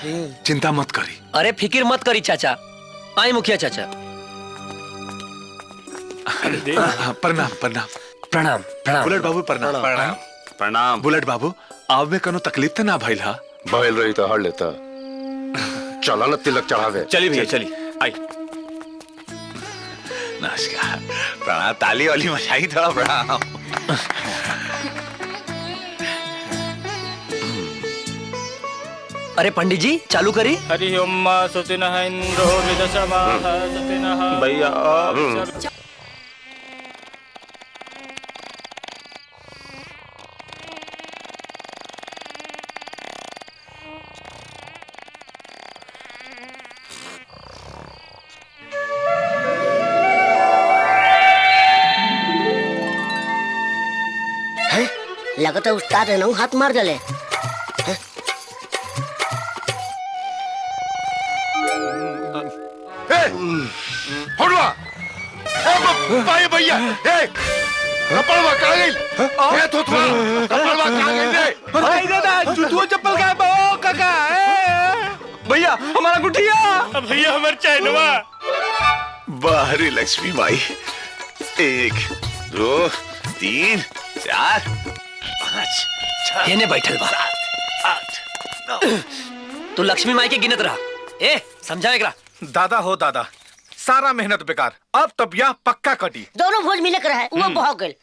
चिंता मत करी। अरे फिक्र मत करी चाचा। आई मुखिया चाचा। प्रणाम प्रणाम प्रणाम प्रणाम। बुलेट बाबू प्रणाम प्रणाम प्रणाम। बुलेट बाबू आव में कोनो तकलीफ तो ना भइल हा? भइल रही तो हर लेता। चला न तिलक चढ़ावे। चली भैया चली। आई नमस्कार प्रणाम। ताली वाली मचाई थोड़ा प्रणाम। अरे पंडित जी चालू करी। हरि ओम सुतिनः इंद्रो विदशमाः सुतिनः भैया लगता है उस्ताद है ना हाथ मार डाले। होड़वा भाई भैया कपड़वा कहाँ गई? ए थोथवा कपड़वा कहाँ गई रे? भाई दादा जूतवा चप्पल का बो काका भैया हमारा गुठिया भैया हमार चैनवा। बाहरी लक्ष्मी माई 1 2 3 4 5 6 येने बैठल बा। 8 9। तू लक्ष्मी माई के गिनत रहा। ए समझा एकरा। दादा हो दादा सारा मेहनत बेकार। अब तब यह पक्का कटी। दोनों भोज मिले कर है वो बहुत गल।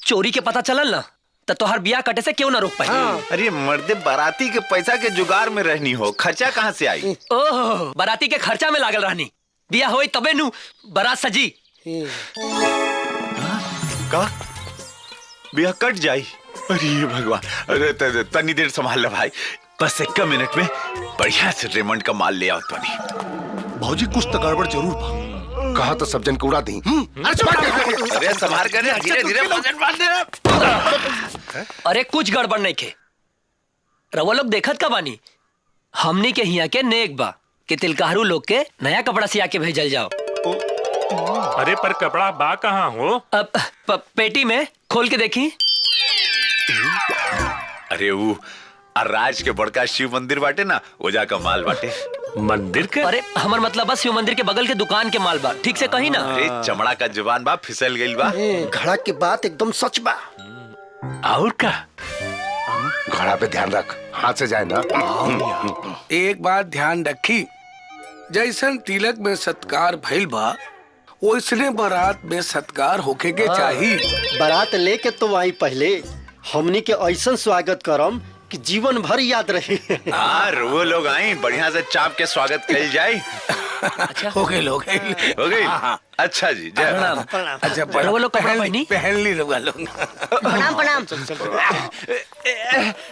चोरी के पता चलल ना तो तोहर बियाह कटे से क्यों ना रोक पाई। अरे मर्दे बाराती के पैसा के जुगाड़ में रहनी हो, खर्चा कहाँ से आई? ओह बाराती के खर्चा में लागल रहनी। बियाह होई तबे नु बारात सजी। का बियाह कट जाई? अरे भगवान। अरे तनी देर संभाल ले भाई। बस 1 मिनट में बढ़िया से रेमंड का माल ले आओ तनी। भौजी कुछ तो गड़बड़ जरूर बा। कहा तो सब जन को उड़ा दी। अरे संभाल कर धीरे धीरे वजन बांध दे। अरे कुछ गड़बड़ नहीं खे। रवा लोग देखत का बानी हमनी के हिया के नेक बा कि तिलकाहरू लोग के नया कपड़ा सिया के भेजल जाओ। अरे पर कपड़ा बा कहाँ हो? अब पेटी में खोल के देखी। अरे वो राज के बड़का शिव मंदिर बाटे ना ओजा का माल बाटे। मंदिर के? अरे हमार मतलब बस शिव मंदिर के बगल के दुकान के माल बा। ठीक से कही ना। अरे चमड़ा का जुबान बा फिसल गइल बा। घड़ा के बात एकदम सच बा। और का घड़ा पे ध्यान रख हाथ से जाए ना। एक बात ध्यान रखी जैसन तिलक में सत्कार भइल बा वैसने बारात में सत्कार होके के चाहिए। बारात लेके तो आई पहले हमनी के ऐसा स्वागत करम कि जीवन भर याद रहे। हाँ वो लोग आए बढ़िया से चाप के स्वागत कल जाए। अच्छा हो गए लोग हो गई। अच्छा जी जय प्रणाम। अच्छा वो लोग कपड़ा पहनी पहन ली लोग। प्रणाम प्रणाम।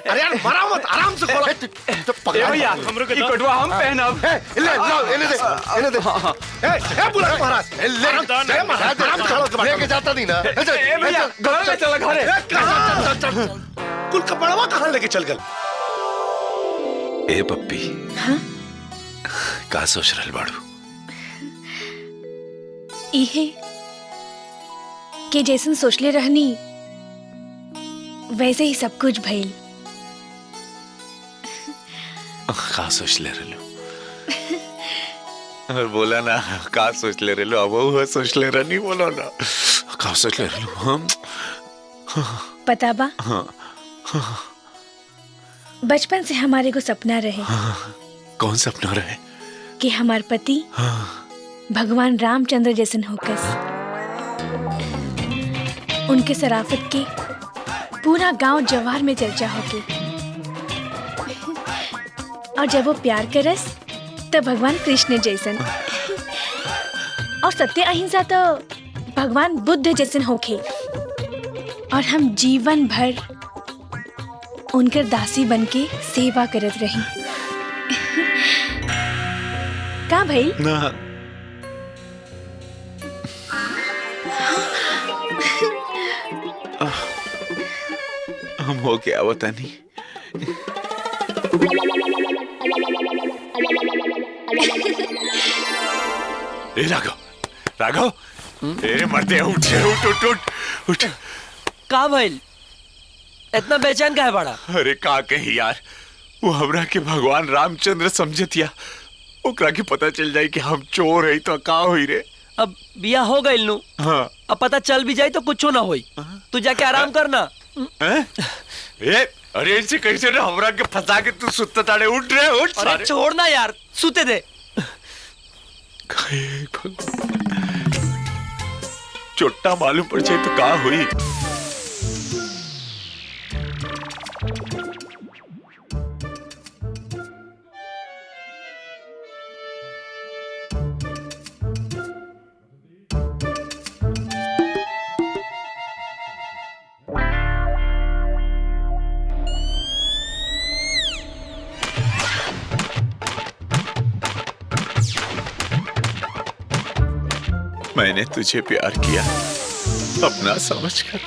अरे यार मरा मत आराम से खोला। भैया हमरो के कटवा हम पहनब। ले लो इन्हें दे ए बुलेट महाराज ले महाराज आराम से चलो लेके जाता नहीं ना। ए भैया घर ले चला घरे। चल कुल कपड़वा कहाँ लेके चल गल? ए पप्पी का सोच रहल बाड़ू? इहे के जैसन सोचले रहनी वैसे ही सब कुछ भइल। का सोच ले रहलू? और बोला ना का सोच ले रहलू? अब वो सोच ले रहनी बोलो ना का सोच ले रहलू? हम पता बा बचपन से हमारे को सपना रहे। कौन सपना रहे? कि हमार पति भगवान रामचंद्र जैसन होकस। उनके शराफत के पूरा गांव जवार में चर्चा होके। और जब वो प्यार करस तो भगवान कृष्ण जैसन और सत्य अहिंसा तो भगवान बुद्ध जैसन होके। और हम जीवन भर उनकर दासी बनके सेवा करत रही। का भाई ना हम हो क्या बता नहीं। राघव तेरे मरते उठ उठ उठ उठ उठ। का भइल इतना बेचैन का है बड़ा? अरे का कही यार, वो हमरा के भगवान रामचंद्र समझतिया, ओकरा के पता चल जाए कि हम चोर है तो का होई रे। अब बिया हो गइल नु। हाँ। अब पता चल भी जाए तो कुछो ना होई। तू जाके आराम करना। अरे ऐसे कैसे ना हमरा के फंसा के तू सुत्ता ताड़े, उठ रे उठ। अरे छोड़ ना यार, सूते दे। चोट्टा मालूम पड़ जाए तो का हुई। मैंने तुझे प्यार किया अपना समझकर,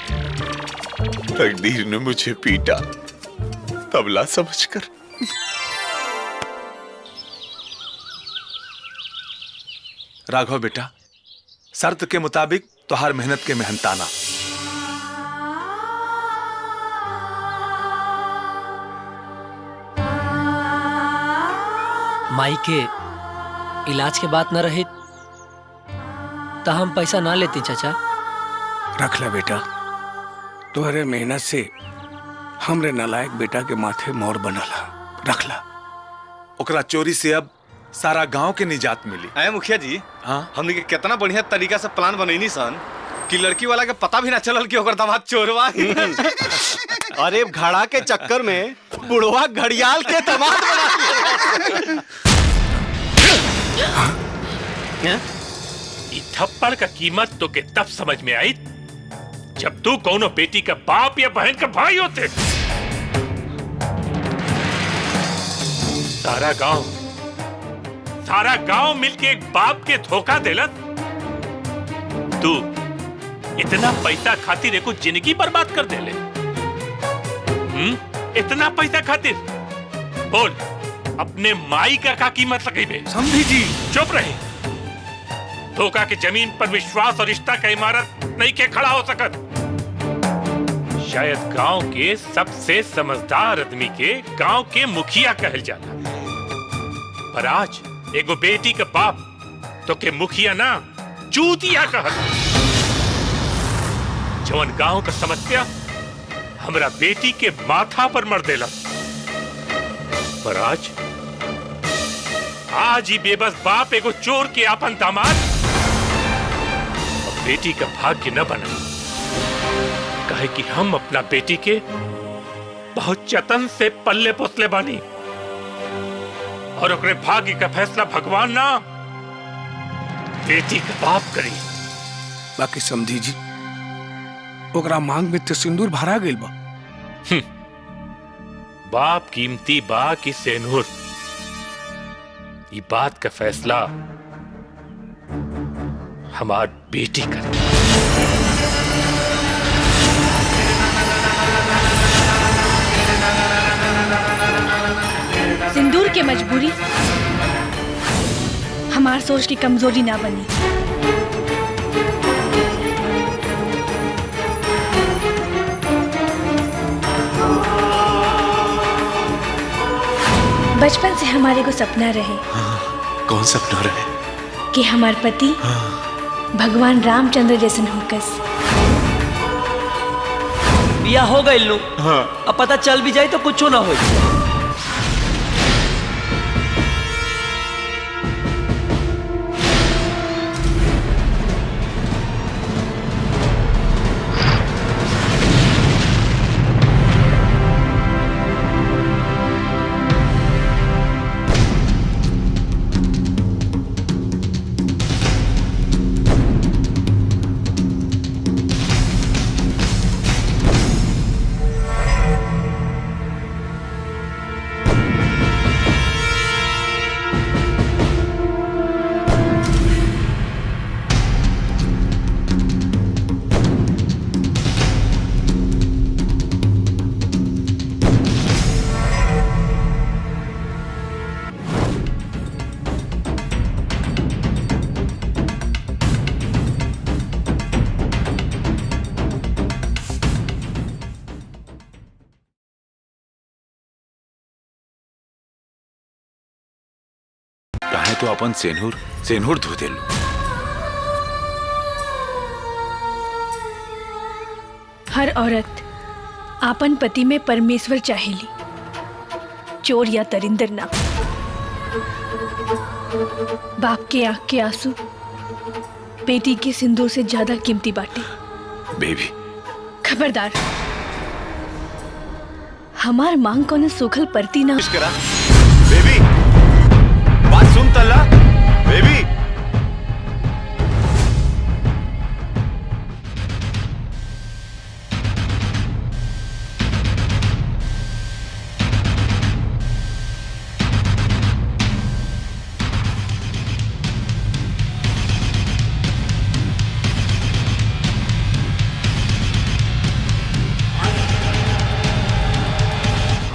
तकदीर ने मुझे पीटा तबला समझकर। राघव बेटा, शर्त के मुताबिक तुहार मेहनत के मेहनताना। माई के इलाज के बात न रही तो हम पैसा ना लेते चाचा। रख ला बेटा, तुम्हारे मेहनत से हमरे नालायक बेटा के माथे मोर बनला। रख ला। ओकरा चोरी से अब सारा गांव के निजात मिली। अरे मुखिया जी, हाँ हमने के कितना बढ़िया तरीका से प्लान बनैनी सन कि लड़की वाला के पता भी ना चलल कि ओकर दामाद चोरवा। अरे घड़ा के चक्कर में बुढ़वा घड़ियाल के दामाद बना। थप्पड़ का कीमत तो के तब समझ में आई जब तू कौनो बेटी का बाप या बहन का भाई होते। सारा गांव मिलके एक बाप के धोखा देलत। तू इतना पैसा खातिर एको जिंदगी बर्बाद कर देले। इतना पैसा खातिर बोल अपने माई का कीमत लगेबे? समझी जी चुप रहे। धोखा के जमीन पर विश्वास और रिश्ता का इमारत नहीं के खड़ा हो सकत। शायद गांव के सबसे समझदार आदमी के गांव के मुखिया कहल जाला, पर आज एगो बेटी के बाप तो के मुखिया ना चूतिया कहत। जवन गांव का समस्या हमरा बेटी के माथा पर मर देला, पर आज ही बेबस बाप एगो चोर के आपन दामाद और बेटी का भाग्य न बना। कहे कि हम अपना बेटी के बहुत जतन से पल्ले पोसले बानी और ओकरे भाग्य का फैसला भगवान ना बेटी का बाप करी। बाकी समझी जी, ओकरा मांग में तो सिंदूर भरा गइल बा। बाप कीमती बा कि सेनूर, ये बात का फैसला हमार बेटी कर। सिंदूर के मजबूरी हमार सोच की कमजोरी ना बनी। बचपन से हमारे को सपना रहे। कौन सपना रहे? कि हमार पति भगवान रामचंद्र जैसन होकस। बिया हो गइल नु। हाँ। अब पता चल भी जाए तो कुछ ना हो। तो अपन सेनूर धो देलू। हर औरत आपन पति में परमेश्वर चाहेली, चोर या दरिंदर ना। बाप के आंख के आंसू बेटी के सिंदूर से ज्यादा कीमती बाटे। बेबी खबरदार, हमार मांग को न सूखल परती ना। बेबी बात सुन तल्ला। बेबी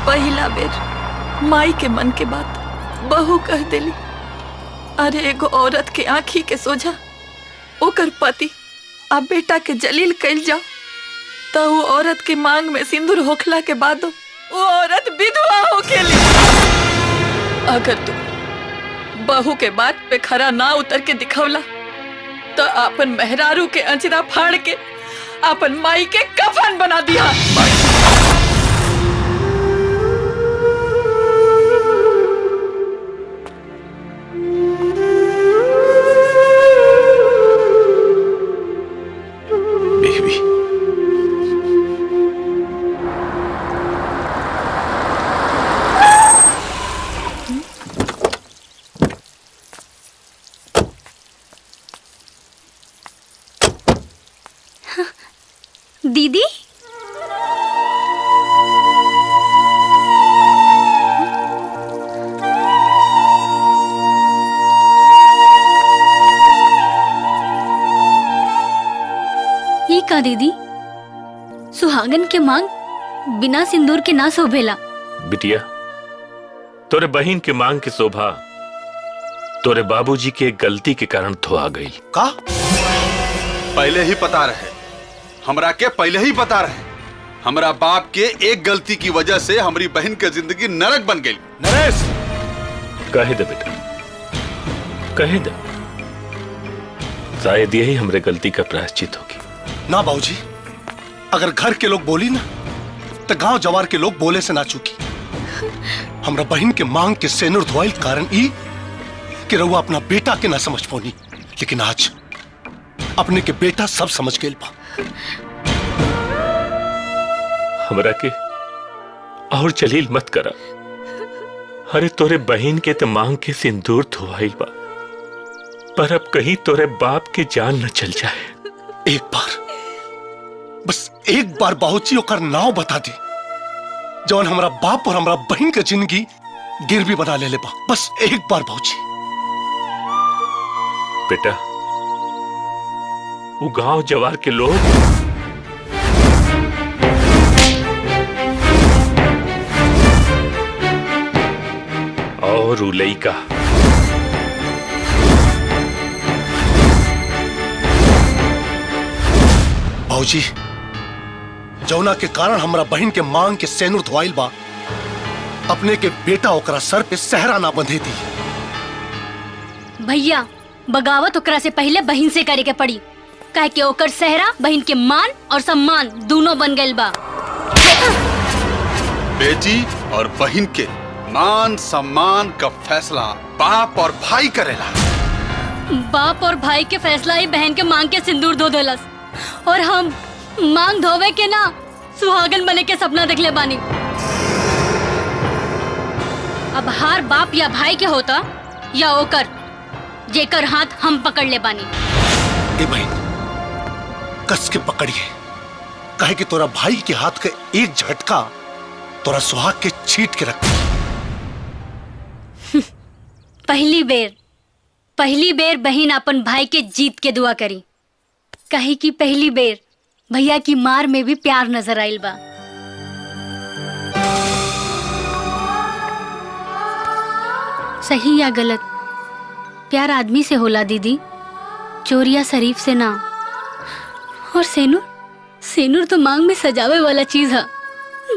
पहिला बेर माई के मन के बात बहू कह देली। अरे एगो औरत के आँखी के सोझा ओकर पति आ बेटा के जलील कैल जाओ तो वो औरत के मांग में सिंदूर होखला के बाद वो औरत विधवा होकेली। अगर तू बहू के बात पे खरा ना उतर के दिखवला तो अपन मेहरारू के अंचरा फाड़ के अपन माई के कफन बना दिया। दीदी ई का दीदी, सुहागन के मांग बिना सिंदूर के ना शोभेला। बिटिया तोरे बहन के मांग की शोभा तोरे बाबूजी के गलती के कारण धोआ गई। का पहले ही पता रहे, हमरा के पहले ही पता रहे। हमरा बाप के एक गलती की वजह से हमारी बहन की जिंदगी नरक बन गई। नरेश कहे दे बेटा, कहे दे, शायद यही हमरे गलती का प्रायश्चित होगी। ना बाबूजी, अगर घर के लोग बोली ना तो गांव जवार के लोग बोले से ना चुकी। हमरा बहन के मांग के सेनुर धोइल कारण ई कि रहुआ अपना बेटा के ना समझ पौनी, लेकिन आज अपने के बेटा सब समझ गए बा। हमरा के और जलील मत करा। अरे तोरे बहन के तो मांग के सिंदूर धोवाइल बा, पर अब कहीं तोरे बाप के जान न चल जाए। एक बार, बस एक बार बाबूजी ओकर नाव बता दी जौन हमरा बाप और हमरा बहन के जिंदगी गिरवी बना ले बा। बस एक बार बाबूजी। बेटा वो गांव जवार के लोग और उलैका बाबूजी, जौना के कारण हमरा बहन के मांग के सेनुर धोइल बा, अपने के बेटा ओकरा सर पे सहरा ना बंधे दी। भैया बगावत ओकरा से पहले बहन से करे के पड़ी, काहे कि ओकर सहरा बहन के मान और सम्मान दोनों बन गइल बा। बेटी और बहन के मान सम्मान का फैसला बाप और भाई करेला। बाप और भाई के फैसला ही बहन के मांग के सिंदूर धो देलस, और हम मांग धोवे के ना सुहागन बने के सपना देखले बानी। अब हार बाप या भाई के होता या ओकर, जेकर हाथ हम पकड़ ले बानी। ए बहन, कस के पकड़िए, काहे कि तोरा भाई के हाथ का एक झटका तोरा सुहाग के छीट के रख। पहली बेर बहन अपन भाई के जीत के दुआ करी, कहे कि पहली बेर भैया की मार में भी प्यार नजर आइल बा। सही या गलत, प्यार आदमी से होला दीदी, चोर या शरीफ से ना। और सेनुर तो मांग में सजावे वाला चीज है,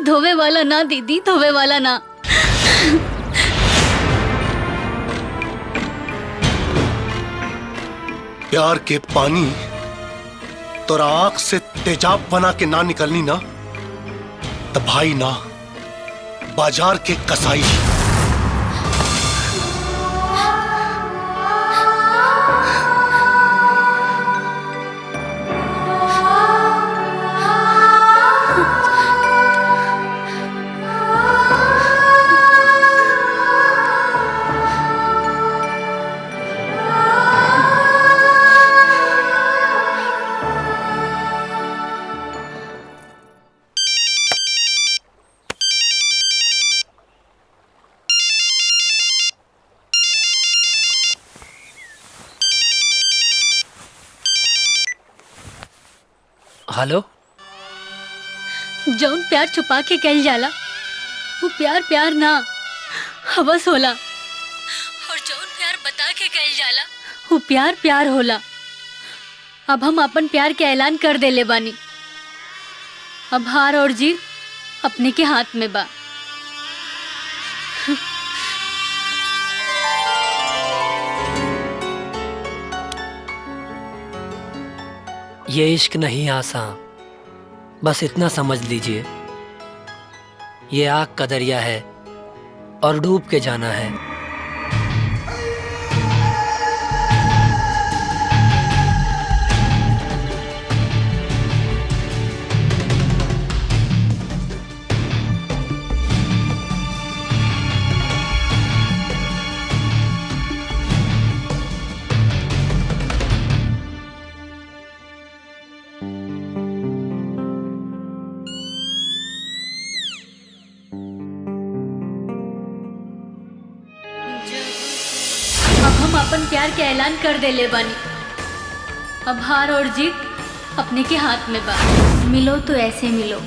धोवे वाला ना दीदी, धोवे वाला ना। प्यार के पानी तोरा आंख से तेजाब बना के ना निकलनी ना, तो भाई ना बाजार के कसाई। हेलो। जौन प्यार छुपा के कल जाला वो प्यार प्यार ना हवस होला, और जौन प्यार बता के कल जाला वो प्यार प्यार होला। अब हम अपन प्यार के ऐलान कर देले बानी। अब हार और जीत अपने के हाथ में बा। ये इश्क नहीं आसान, बस इतना समझ लीजिए, ये आग का दरिया है और डूब के जाना है। अब हम अपन प्यार के ऐलान कर देले बानी। अब हार और जीत अपने के हाथ में बा। मिलो तो ऐसे मिलो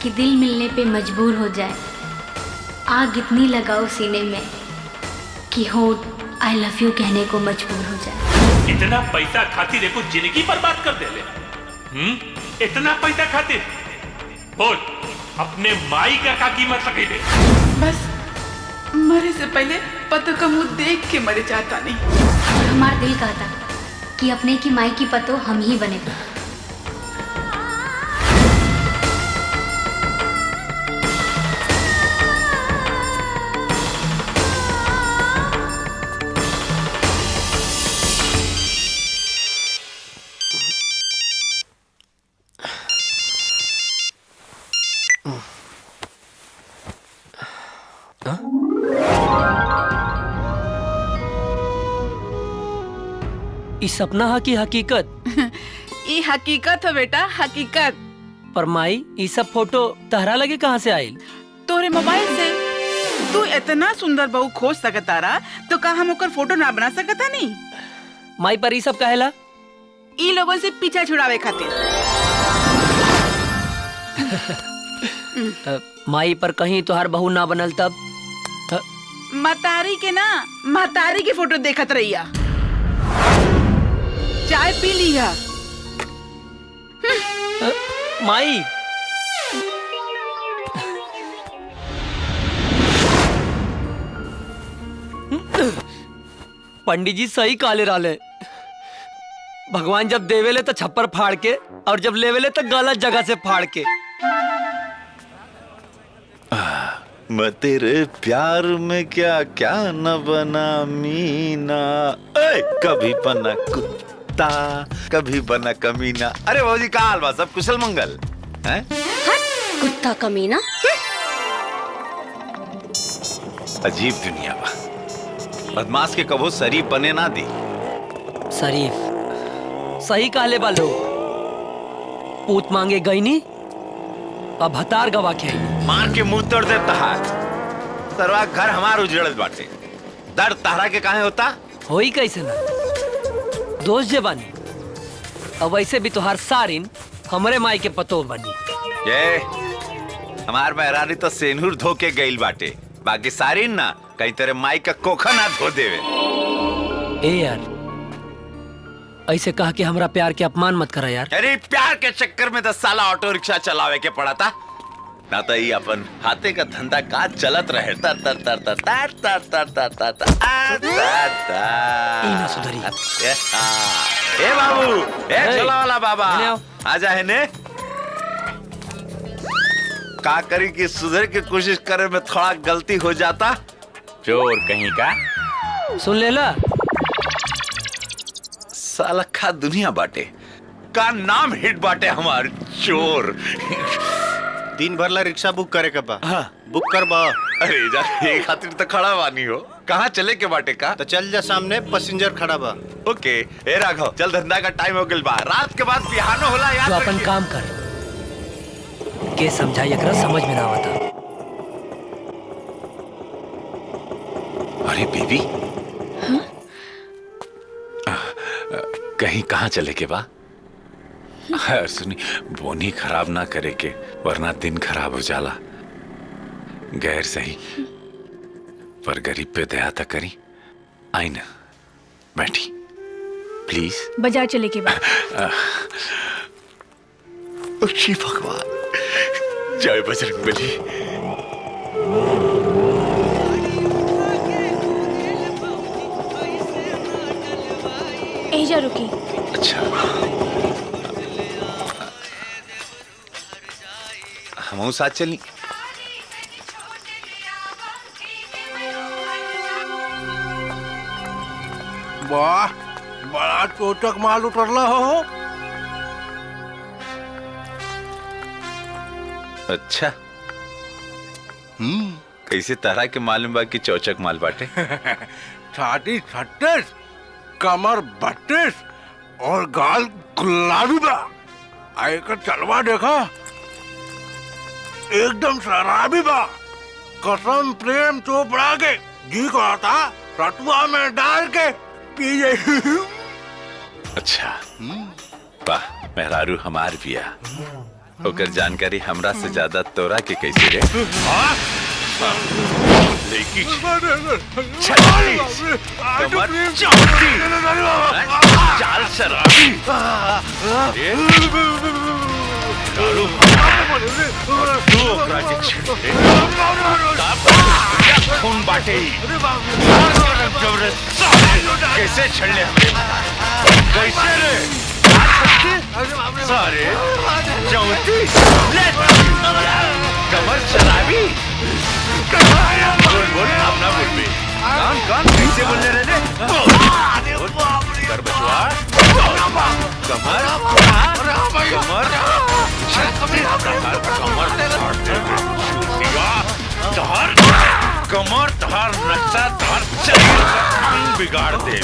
कि दिल मिलने पे मजबूर हो जाए। आग इतनी लगाओ सीने में कि होठ आई लव यू कहने को मजबूर हो जाए। इतना पैसा खातिर एको जिंदगी बर्बाद कर दे ले। इतना पैसा खातिर बोल अपने माई का कीमत लगे दे। बस मरे से पहले पतो का मुंह देख के मरे जाता नहीं। और हमारा दिल कहता कि अपने की माई की पतो हम ही बने। इस सपना हा की हकीकत? ये हकीकत है बेटा, हकीकत। पर माई ये सब फोटो तहरा लगे कहाँ से आयल? तोरे मोबाइल से। तू इतना सुंदर बहू खोज सकता रहा तो का हम ओकर फोटो ना बना सकता नहीं? माई पर ये सब कहेला? ई लोगों से पीछा छुड़ावे खातिर। माई पर कहीं तोहार बहू ना बनल तब? मतारी के ना, महतारी की फोटो देखत रहिया। चाय पी लिया। माई पंडित जी सही काले राले। भगवान जब देवेले तो छप्पर फाड़ के और जब लेवेले तो गलत जगह से फाड़ के। मैं तेरे प्यार में क्या क्या न बना मीना। कभी बना कुत्ता कभी बना कमीना। अरे भाजी का हाल बा? सब कुशल मंगल हैं? कुत्ता कमीना। अजीब दुनिया बा। बदमाश के कबो शरीफ बने ना दी। शरीफ सही काले बालो। पूत मांगे गई नी अब हतार गवा के मार के मुंह तोड़ दे तहार। सरवा घर हमार उजड़त बाटे। दर्द तहरा के काहे होता? होई कैसे ना दोस्त जे बानी। अब वैसे भी तोहार सारिन हमरे माई के पतो बनी। ये हमार मेहरानी तो सेनूर धो के गइल बाटे। बाकी सारिन ना कहीं तेरे माई का कोखा ना धो देवे। ए यार ऐसे कहा कि हमरा प्यार के अपमान मत करा यार। अरे प्यार के चक्कर में 10 साल ऑटो रिक्शा चलावे के पड़ा था ना। तो ये अपन हाथे का धंधा का चलत रहे। तर तर तर तर तर तर तर तर तर तर ना सुधरी। ए चला वाला बाबा आजा है ने का करी कि सुधर की कोशिश करे में थोड़ा गलती हो जाता चोर कहीं का सुन लेला साला खा दुनिया बाटे का नाम हिट बाटे हमार चोर दिन भर ला रिक्शा बुक करे के बा बुक कर बा अरे जा एक खातिर तो खड़ा बानी हो कहाँ चले के बाटे का तो चल जा सामने पैसेंजर खड़ा बा ओके ए राघव चल धंधा का टाइम हो गइल बा रात के बाद बिहानो होला याद तो अपन काम कर के समझाई एकरा समझ में ना आवता अरे बेबी कहीं कहाँ चले के बा सुनी बोनी खराब ना करे के वरना दिन खराब हो जाला गैर सही पर गरीब पे दया तक करी आई ना बैठी प्लीज बाजार चले के बाद श्री भगवान जय बजरंगबली एजा रुकी अच्छा हम साथ चली वाह बड़ा चोचक माल उतरला हो अच्छा कैसे तरह के मालूम बा कि चौचक माल बाटे छाती 36 कमर 32 और गाल गुलाबी बा आयकर चलवा देखा एकदम शराबी बा कसम प्रेम चोपड़ा के जी कहता रतुआ में डाल के पी जाए अच्छा वाह मेहरारू हमार बिया ओकर जानकारी हमरा से ज्यादा तोरा के कैसे रे लेकी चाल शराबी खून बाटे कैसे छड़ले कैसे रे सारे चौथी कमर शराबी बोल बोल अपना बोल में कान कान कैसे बोलने रहे कर बचवा कमर कमर तहार कमर तहार नक्शा तहार शरीर बिगाड़ दे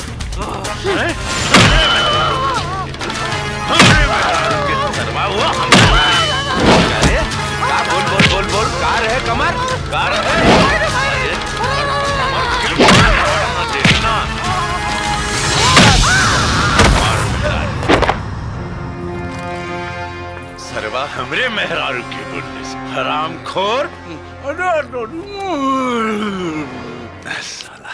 बोल बोल बोल बोल कार है कमर कार है सरवा हमरे मेहरारू के बोलने से हराम खोर साला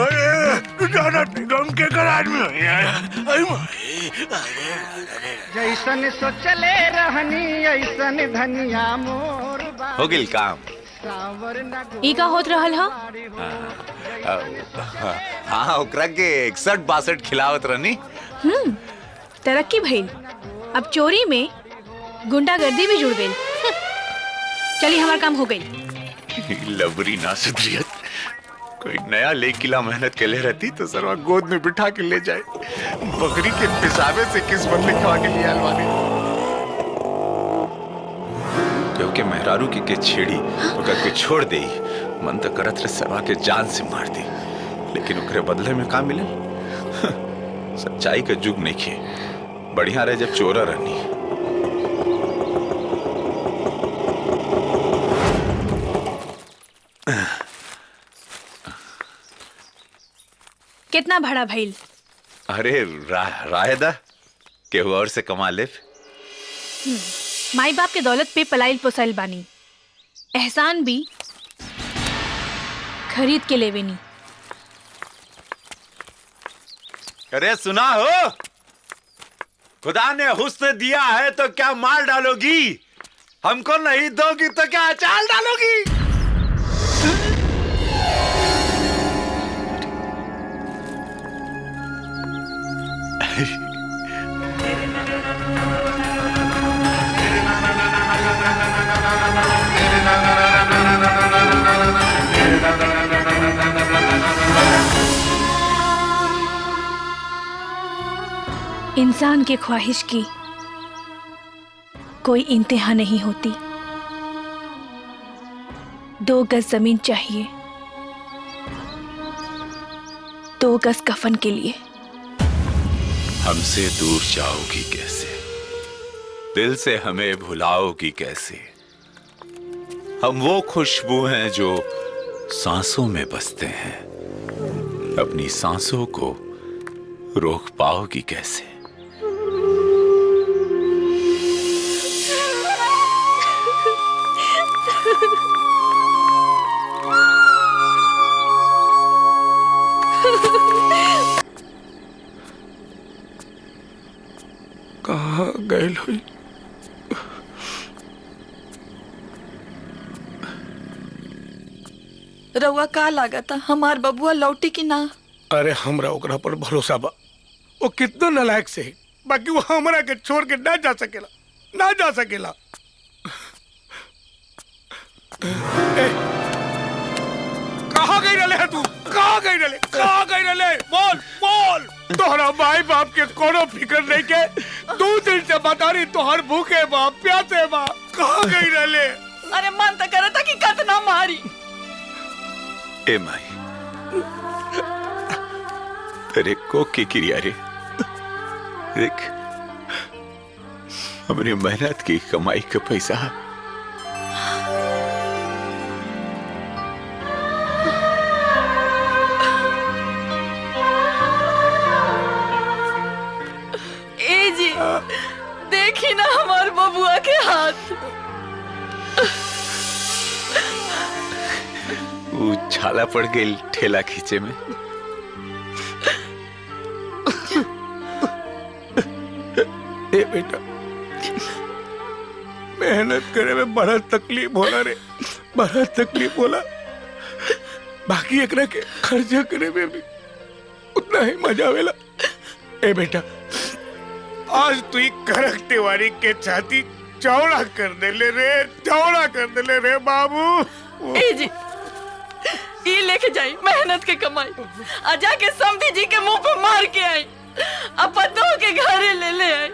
अरे जाना गम के कराज में जैसन सोचले रहनी ऐसन धनिया मोर हो गिल काम ई का होत रहल हा हाँ ओकरा के 61-62 खिलावत रहनी तरक्की भइल अब चोरी में गुंडागर्दी में जुड़ गई चली हमार काम हो गई लबरी ना सुधरियत कोई नया ले किला मेहनत के ले रहती तो सरवा गोद में बिठा के ले जाए बकरी के पिसाबे से किस बदले खवा के लिए अलवाने क्योंकि मेहरारू की छेड़ी ओकर के छोड़ दे मन तो करत रहे सरवा के जान से मार दे लेकिन ओकरे बदले में का मिले सच्चाई का जुग नहीं खे बढ़िया रहे जब चोरा रहनी कितना भाड़ा भइल अरे रायदा केहू और से कमा ले माई बाप के दौलत पे पलाइल पोसाइल बानी एहसान भी खरीद के लेवेनी अरे सुना हो खुदा ने हुस्न दिया है तो क्या मार डालोगी हमको नहीं दोगी तो क्या अचार डालोगी इंसान की ख्वाहिश की कोई इंतहा नहीं होती। 2 गज जमीन चाहिए 2 गज कफन के लिए। हमसे दूर जाओगी कैसे, दिल से हमें भुलाओगी कैसे। हम वो खुशबू हैं जो सांसों में बसते हैं, अपनी सांसों को रोक पाओगी कैसे। कहाँ गए हुई? रउआ का लागता हमार बबुआ लौटी की ना? अरे हमरा ओकरा पर भरोसा बा। वो कितना नालायक से है, बाकी वो हमरा के छोड़ के ना जा सकेला, ना जा सकेला। कहाँ गई रले है तू? कहाँ गई रले? कहाँ गई रले? बोल बोल। तोहरा माई बाप के कोनो फिक्र नहीं के, 2 दिन से बता रही तोहर भूखे बा, प्यासे बा। कहाँ गई रले? अरे मन तो करता कि कतना मारी। ए माई, तेरे को की क्रिया रे। देख, हमने मेहनत की कमाई का पैसा देखी ना हमार बबुआ के हाथ। वो छाला पड़ गई ठेला खींचे में। ए बेटा, मेहनत करे में बड़ा तकलीफ होला रे, बड़ा तकलीफ होला। बाकी एकरा के खर्चा करे में भी उतना ही मजा आवेला। ए बेटा, आज तू ही करक तिवारी के छाती चौड़ा कर दे ले रे, चौड़ा कर दे ले रे बाबू। ए जी, ये लेके जाई मेहनत के कमाई, आ जाके समधी जी के मुंह पे मार के आई, अब पतों के घरे ले ले आई।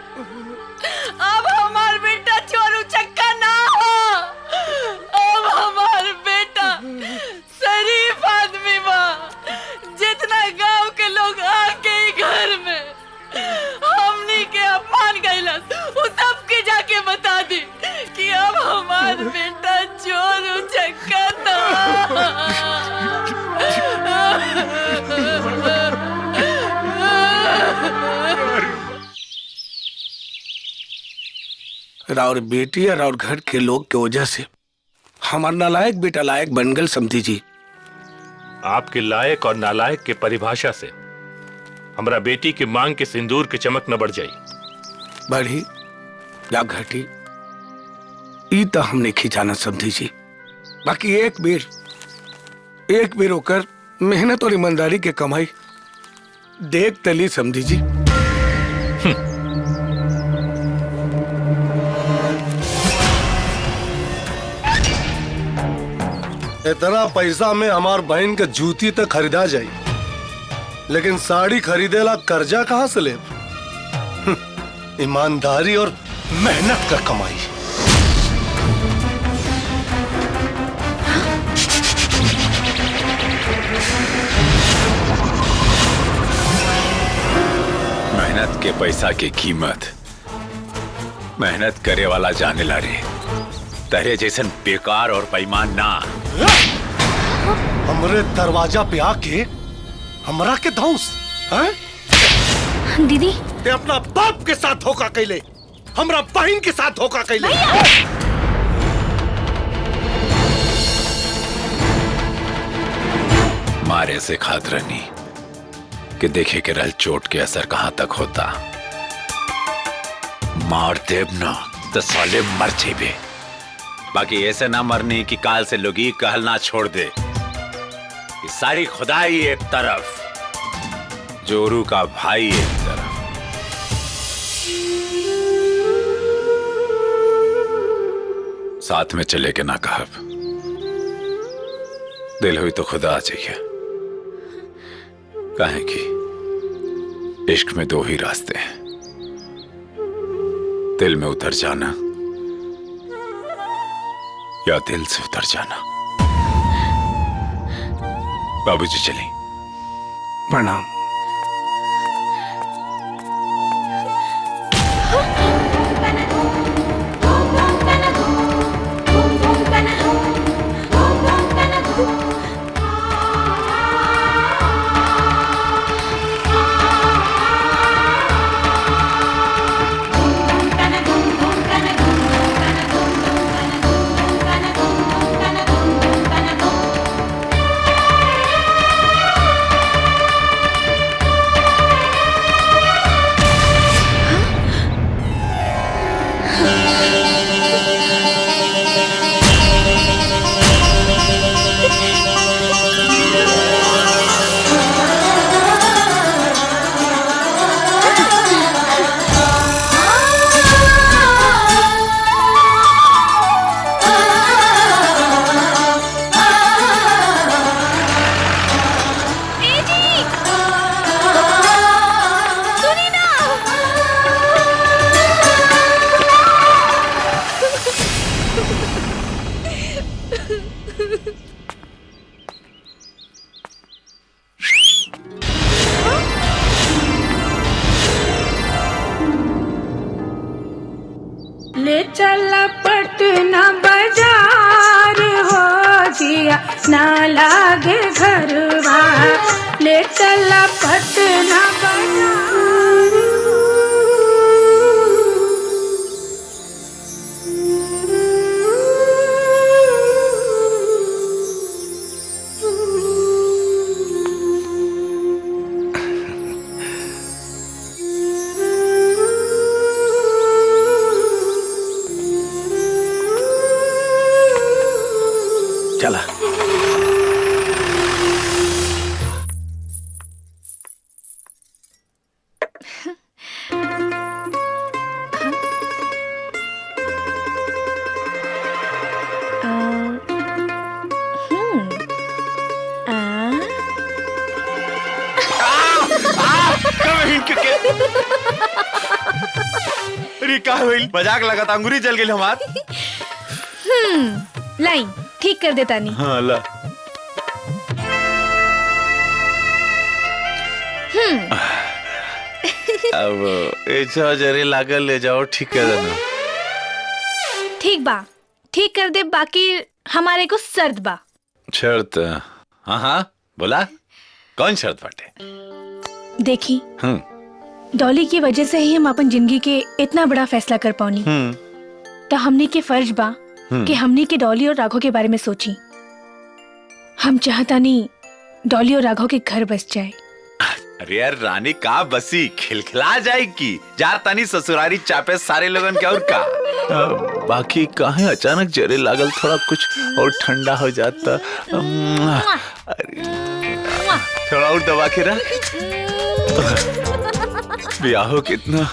अब हमार बेटा चोरू चक्का ना हो, अब हमार बेटा शरीफ आदमी बा। जितना गांव के लोग आके ही घर में हमनी के अपमान कैलस, वो सबके जाके बता दी कि अब हमार बेटा चोर उचक्का था। राउर बेटी और राउर घर के लोग के वजह से हमार नालायक बेटा लायक बन गल समझी जी। आपके लायक और नालायक के परिभाषा से हमरा बेटी की मांग के सिंदूर की चमक न बढ़ जाई। बढ़ी या घटी ई तो हमने खिंचाना समझी जी। बाकी एक बेर होकर मेहनत और ईमानदारी के कमाई देख तली समझी जी। इतना पैसा में हमार बहन के जूती तक खरीदा जाई, लेकिन साड़ी खरीदेला कर्जा कहाँ से ले? ईमानदारी और मेहनत का कमाई। मेहनत के पैसा की कीमत मेहनत करे वाला जाने ला रे। तेरे जैसन बेकार और बेईमान ना। हमरे दरवाजा पे आके हमरा के धौंस हैं? दीदी, ते अपना बाप के साथ धोखा कैले, हमरा बहन के साथ धोखा कैले। मारे से खात रहनी कि देखे के रल चोट के असर कहां तक होता। मार देव ना तो साले मर जेबे। बाकी ऐसे ना मरनी कि काल से लोग कहल ना छोड़ दे। सारी खुदाई एक तरफ, जोरू का भाई एक तरफ, साथ में चले के ना कहब, दिल हुई तो खुदा आ जाइए। काहे कि इश्क में दो ही रास्ते हैं, दिल में उतर जाना या दिल से उतर जाना। बाबूजी चलें। प्रणाम। ले चला पटना बाजार हो जिया ना लागे घरवा, ले चला पटना बाजार। चला। अरे का होइल? मजाक लगा था, अंगूरी जल गई हमार। लाइन ठीक कर देता नहीं। हाँ ला। अब ऐसा जरे लागल ले जाओ, ठीक कर देना। ठीक बा, ठीक कर दे, बाकी हमारे को शर्त बा। शर्त? हाँ हाँ बोला, कौन शर्त बाटे? देखी डॉली की वजह से ही हम अपन जिंदगी के इतना बड़ा फैसला कर पाऊनी, तो हमने के फर्ज बा कि हमने के डॉली और राघव के बारे में सोची। हम चाहता नहीं डॉली और राघव के घर बस जाए। अरे यार रानी का बसी खिलखिला जाएगी, जा तानी ससुरारी चापे सारे लोगन के और का। बाकी काहे अचानक जरे लागल, थोड़ा कुछ और ठंडा हो जाता। थोड़ा और दबा के रख। ब्याह कितना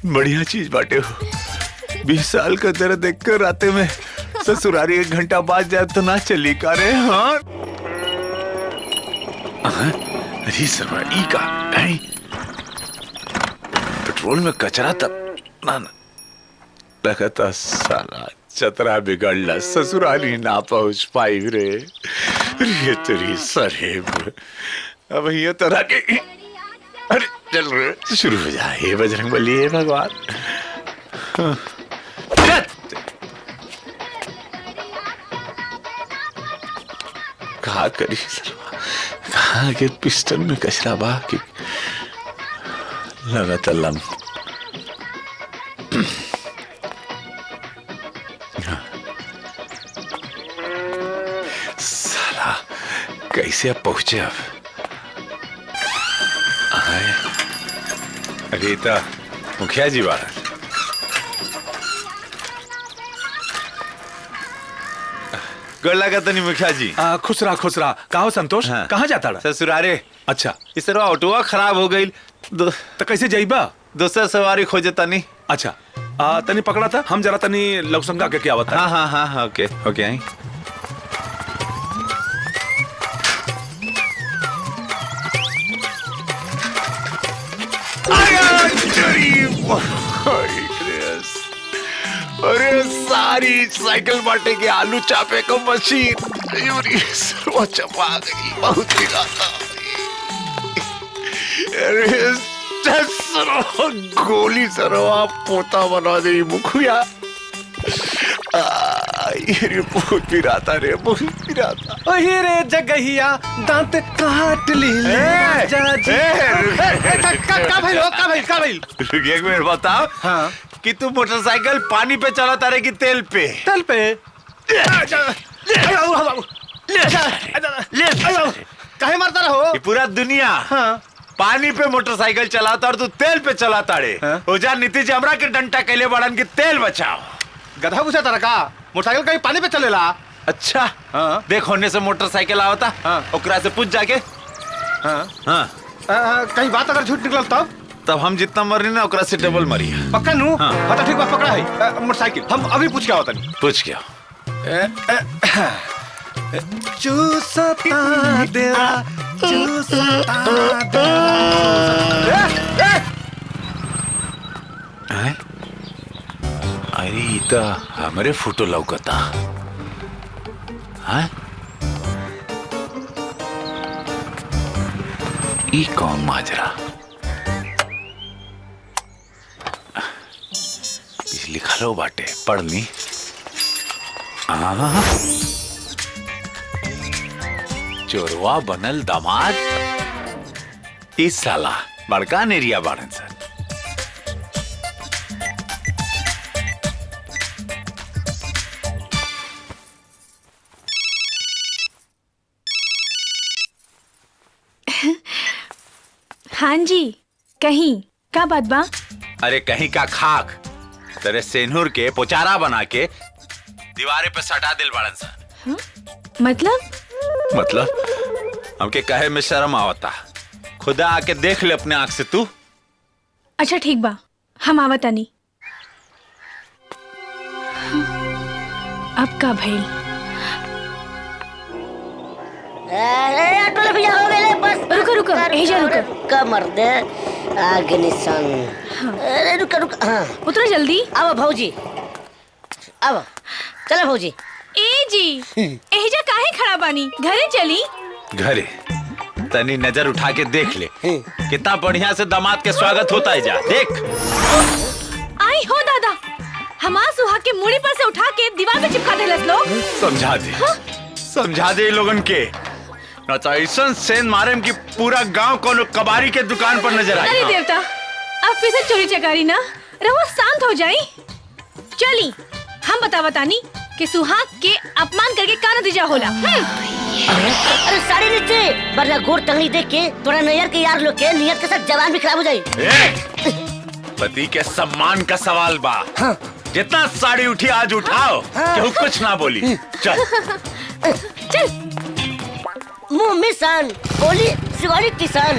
बढ़िया चीज बाटे हो। 20 साल का दर्द देखकर राते में ससुरारी 1 घंटा बाद जाए तो ना चली का रे। हाँ अरे सवारी का नहीं, पेट्रोल में कचरा तब ना लगता साला चतरा बिगड़ला, ससुराली ना पहुंच पाई रे। ये तेरी सरेब, अब ये तरह के। अरे चल रे शुरू हो जाए, हे बजरंगबली, हे भगवान। कहा करी, कहा के पिस्टल में कचरा बा कि लगा तलम। साला कैसे अब पहुंचे? अब आए, अरे तो मुखिया जी बाहर। गोला का तो नहीं मुखिया जी। खुश रहा खुश रहा। कहो संतोष, हाँ। कहाँ जाता रहा? ससुरारे। अच्छा, इस तरह ऑटोवा खराब हो गई तो कैसे जाइबा? दूसरा सवारी खोजे तनी। अच्छा तनी पकड़ा था, हम जरा तनी लवसंगा के क्या बता। हाँ ओके ओके आई। अरे सारी साइकिल बांटे के आलू चापे का मशीन सर्व चपा गई, बहुत ही गाता। अरे गोली सरवा पोता बना दे मुखिया। ये बहुत पिराता रे, बहुत पिराता। ओही रे जगहिया दांत काट ली का भाई एक मिनट बताओ। हाँ कि तू मोटरसाइकिल पानी पे चलाता रहे कि तेल पे? तेल पे। काहे मारता रहो? ये पूरा दुनिया पानी पे मोटरसाइकिल चलाता और तू तेल पे चलाता रे। ओजा नीति जी हमरा के डंटा कैले बड़न की तेल बचाओ। गधा पूछा तारा का मोटरसाइकिल कहीं पानी पे चलेला? अच्छा देख होने से मोटरसाइकिल आवता, ओकरा से पूछ जाके। कहीं बात अगर झूठ निकल तब हम जितना मरी ना ओकरा से डबल मरी। पक्का नू? हाँ ठीक बात, पकड़ा है मोटरसाइकिल। हम अभी पूछ के आवता नहीं। पूछ क्या? चूसता देरा चूसता अरे इता हमारे फोटो लौकता। हाँ ई कौन माजरा? लिखा लो बाटे, पढ़ ली। चोरवा बनल दामाद, इस साला बड़का नेरिया बाड़न सर। हाँ जी, कहीं का बात बा? अरे कहीं का खाक तेरे सेनूर के पोचारा बना के दीवारे पे सटा दिल बाड़न सर। मतलब हमके कहे में शर्म आवता। खुदा आके देख ले अपने आंख से तू। अच्छा ठीक बा, हम आवता नहीं। अब का भइल? अरे भैया हो गए बस। रुको एजा रुको। का मर्दे आगे निशान। अरे रुको हाँ उतरो जल्दी। अब भौजी अब चलो भौजी। ए जी एजा काहे खड़ा बानी? घरे चली। घरे तनी नजर उठा के देख ले कितना बढ़िया से दामाद के स्वागत होता है। जा देख। आई हो दादा, हमार सुहाग के मुड़ी पर से उठा के दीवार पे चिपका देलस लोग। समझा दे समझा दे लोगन के न तो ऐसा सेन मारे कि पूरा गांव कोनो कबाड़ी के दुकान पर नजर आए। अरे देवता, अब फिर से चोरी चकारी ना रहो, शांत हो जाई। चली हम बतानी कि सुहाग के अपमान करके का नतीजा होला। अरे साड़ी नीचे वरना गोर टंगली देख के तोरा नैयर के यार लोग के नियत के साथ जवान भी खराब हो जाई। पति के सम्मान का सवाल बा। जितना साड़ी उठी आज उठाओ, केहू कुछ ना बोली। चल चल मुंह में सान बोली सिवाड़ी किसान।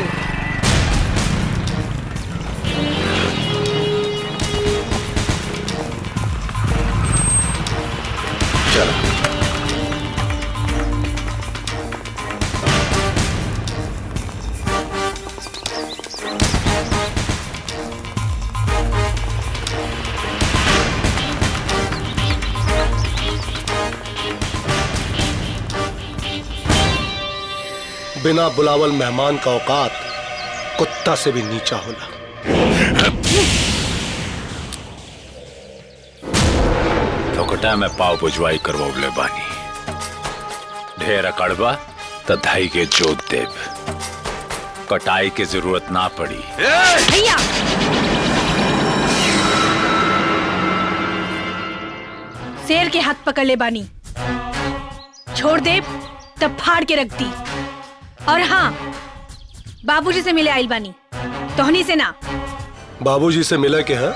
बिना बुलावल मेहमान का औकात कुत्ता से भी नीचा होला। थोकटा में पाव बुझवाई करवले बानी। ढेर अकड़बा तो धाई के जोत देव। कटाई की जरूरत ना पड़ी। भैया शेर के हाथ पकड़ ले बानी, छोड़ दे तब फाड़ के रख दी। और हाँ, बाबूजी से मिले आइल बानी, तोहनी से ना। बाबूजी से मिले के हैं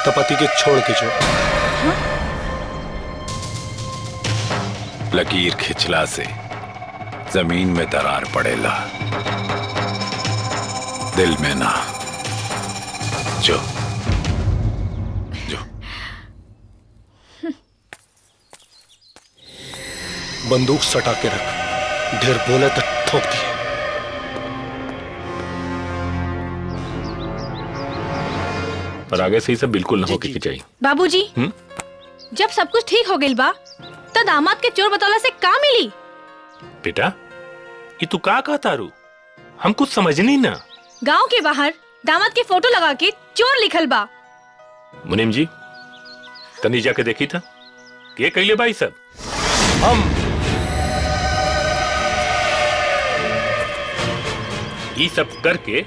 तो पति के छोड़ के जो। लकीर खिंचला से जमीन में दरार पड़ेला, दिल में ना। जो बंदूक सटा के रख, ढेर बोले तो ठोक दिए। पर आगे से ही सब बिल्कुल ना हो के चाहिए। बाबूजी, जब सब कुछ ठीक हो गइल बा तो दामाद के चोर बतौला से का मिली? बेटा ये तू का कहता रू, हम कुछ समझनी ना। गांव के बाहर दामाद के फोटो लगा के चोर लिखल बा। मुनीम जी तनी जाके देखी था ये कैले भाई सब। हम ये सब करके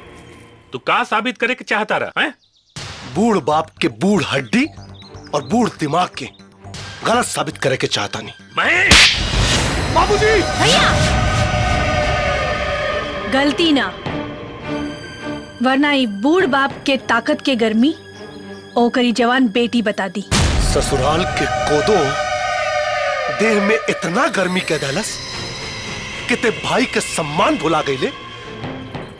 तू का साबित करे के चाहता रहा है? बूढ़ बाप के बूढ़ हड्डी और बूढ़ दिमाग के गलत साबित करे के चाहता नहीं। महेश! बाबूजी! भैया! गलती ना, वरना ये बूढ़ बाप के ताकत के गर्मी ओकरी जवान बेटी बता दी। ससुराल के कोदो देह में इतना गर्मी के दहलस कि ते भाई के सम्मान भुला गई ले।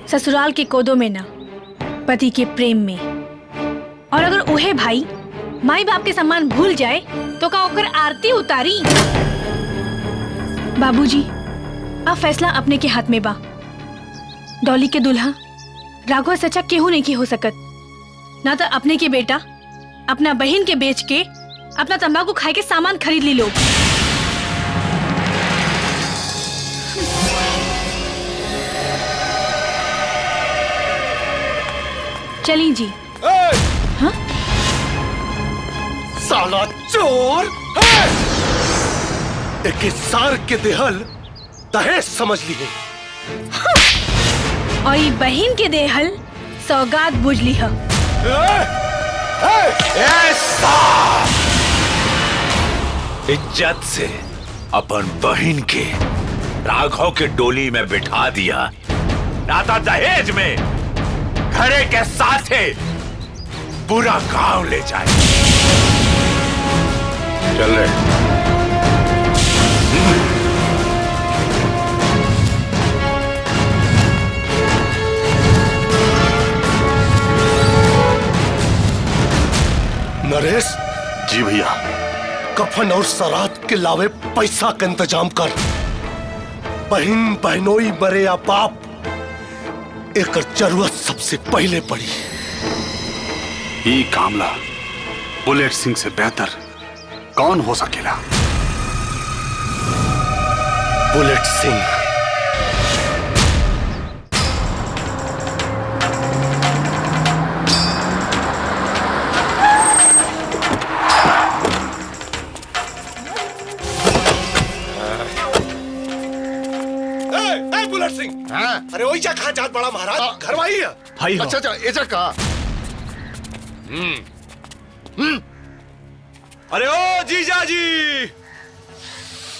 ससुराल के कोदों में ना, पति के प्रेम में। और अगर उहे भाई माई बाप के सम्मान भूल जाए तो का ओकर आरती उतारी। बाबूजी, अब फैसला अपने के हाथ में बा। डॉली के दुल्हा राघव सच्चा केहू नहीं की हो सकत। ना तो अपने के बेटा अपना बहन के बेच के अपना तंबाकू खाए के सामान खरीद ली लोग। चली जी। हाँ? साला चोर! एक सार के देहल दहेज समझ लिए। और ये बहन के देहल सौगात बुझ ली है। इज्जत से अपन बहन के राघव के डोली में बिठा दिया, नाता दहेज में घरे के साथे पूरा गांव ले जाए। चल रहे नरेश। जी भैया। कफन और सरात के लावे पैसा का इंतजाम कर। बहन बहनोई मरे या बाप, एक जरूरत सबसे पहले पड़ी। ये कामला बुलेट सिंह से बेहतर कौन हो सकेला? बुलेट सिंह। बुलेट सिंह। अरे वही जा कहाँ जात बड़ा महाराज, घर वाही है भाई। अच्छा अच्छा ऐसा कहा। अरे ओ जीजा जी,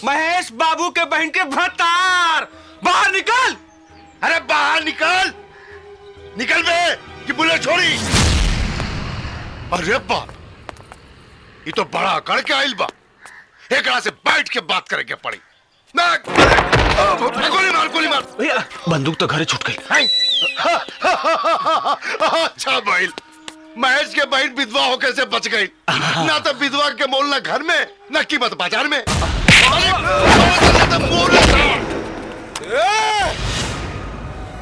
महेश बाबू के बहन के भतार, बाहर निकल। अरे बाहर निकल, निकल बे कि बुलेट छोड़ी। अरे बाप, ये तो बड़ा करके आइल बा। एकरा से बैठ के बात करेंगे पड़ी। गोली मार भैया, बंदूक तो घरे छूट गई। अच्छा भाई, महेश के बहन विधवा होकर से बच गई। ना तो विधवा के मोल न घर में, न कीमत बाजार में।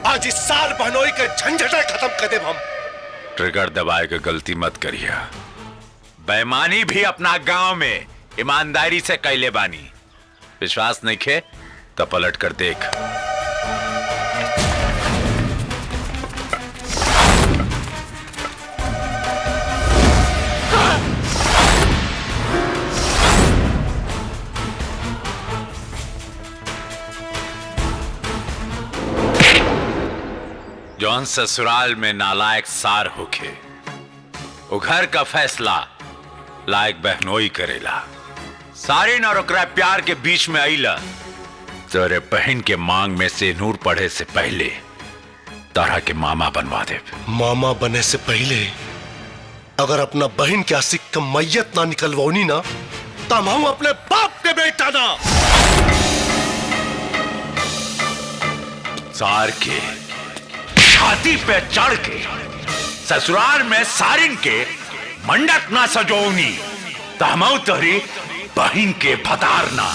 आज इस साल बहनोई के झंझटे खत्म कर दे हम। ट्रिगर दबाए के गलती मत करिए। बेईमानी भी अपना गांव में ईमानदारी से कैले बानी। विश्वास नहीं खे तो पलट कर देख। जौन ससुराल में नालायक सार होके वो घर का फैसला लायक बहनोई करेला। सारी न ओकरा प्यार के बीच में आईला तेरे बहन के मांग में से नूर पढ़े से पहले तारा के मामा बनवा दे। मामा बने से पहले अगर अपना बहन के आशिक का मैयत ना निकलवानी ना, तब हम अपने बाप के बेटा ना। सार के छाती पे चढ़ के ससुराल में सारिन के मंडप ना सजोनी तमऊ तोरी बहिन के भतारना।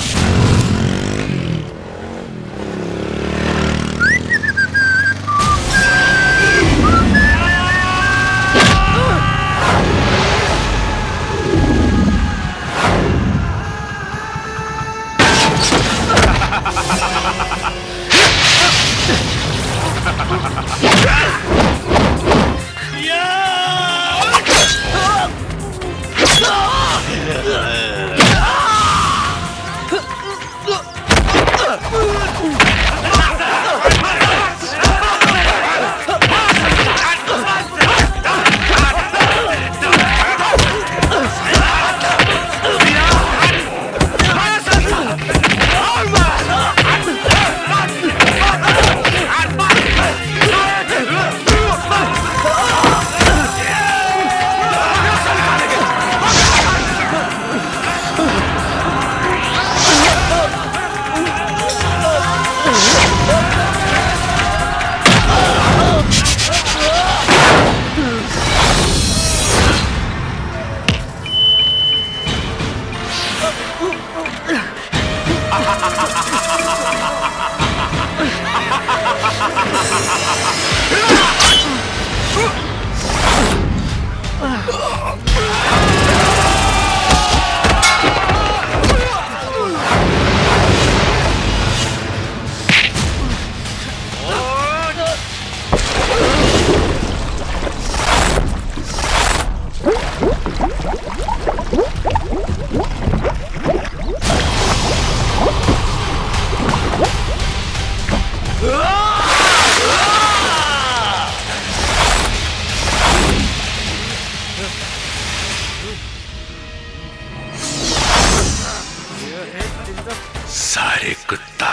सारे कुत्ता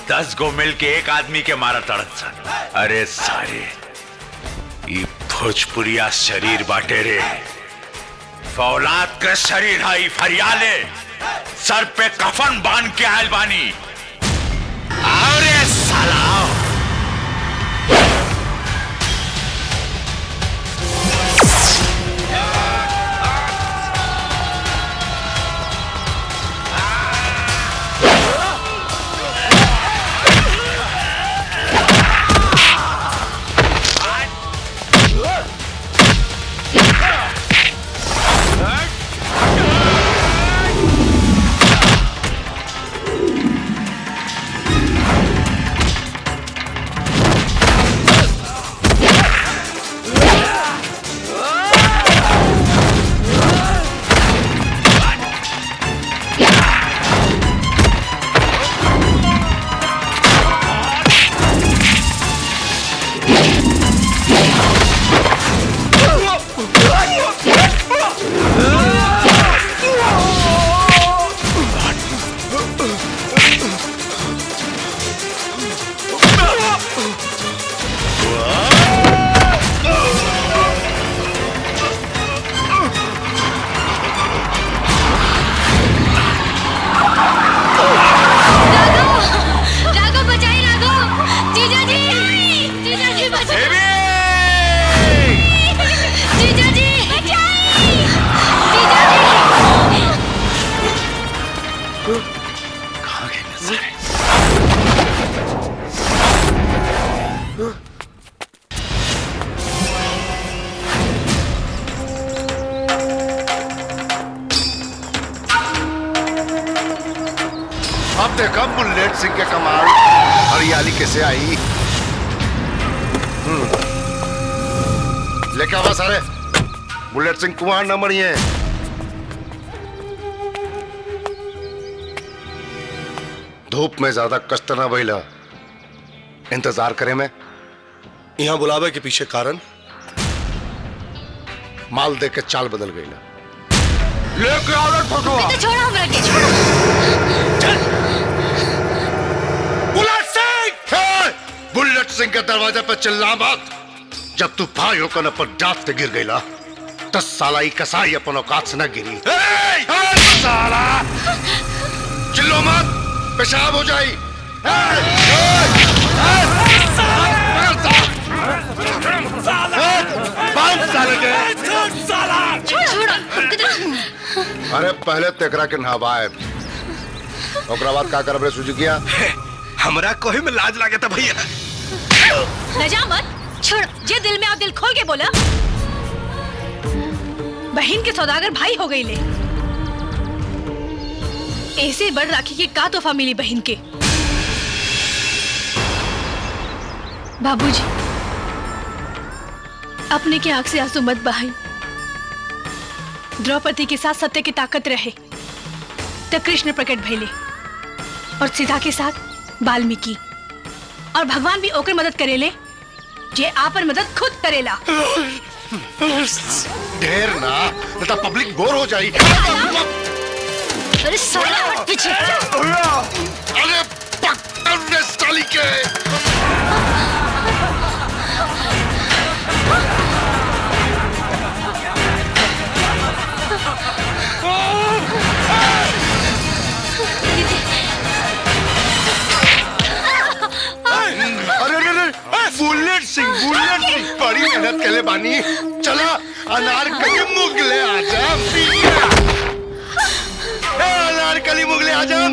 10 गो मिल के एक आदमी के मारा तड़त सन। अरे सारे ये भोजपुरिया शरीर बाटे रे, फौलाद के शरीर है फरियाले, सर पे कफन बांध के आयल बानी। अरे साला अब देखा बुलेट सिंह के कमाल हरियाली कैसे आई। लेके आवा सारे, बुलेट सिंह कुमार न मरिए। धूप में ज्यादा कष्ट ना भइला, इंतजार करे में। यहाँ बुलावे के पीछे कारण माल दे के चाल बदल गई ना। लेके आओ रे फोटो। तो छोड़ो हमरा के, छोड़ो। चल। बुलेट सिंह! बुलेट सिंह के दरवाजे पे चिल्ला मत। जब तू भाई होकर अपन जात से गिर गईला, 10 साला ही कसाई अपन औकात से न गिरी। साला! चिल्लो मत, पेशाब हो जाई। साला! पहले तेकरा के नहवाए ओकरा बाद का करब रे सुजुकिया? हमरा कोई में लाज लागे था भैया। लजा मत, छोड़, जे दिल में आ दिल खोल के बोला। बहन के सौदागर भाई हो गई ले। ऐसे बड़ राखी के का तोहफा मिली बहन के? बाबूजी, अपने के आंख से आंसू मत बहाई। द्रौपदी के साथ सत्य की ताकत रहे तो कृष्ण प्रकट भइले और सीता के साथ वाल्मीकि, और भगवान भी ओकर मदद करेले जे आपन मदद खुद करेला। ढेर ना, नहीं तो पब्लिक बोर हो जाई। अरे साला हट पीछे। अरे पकड़ साली के। बुलेट सिंह बड़ी मेहनत के लिए बानी। चला अनारकली मुगले आजम, अनारकली मुगले आजम,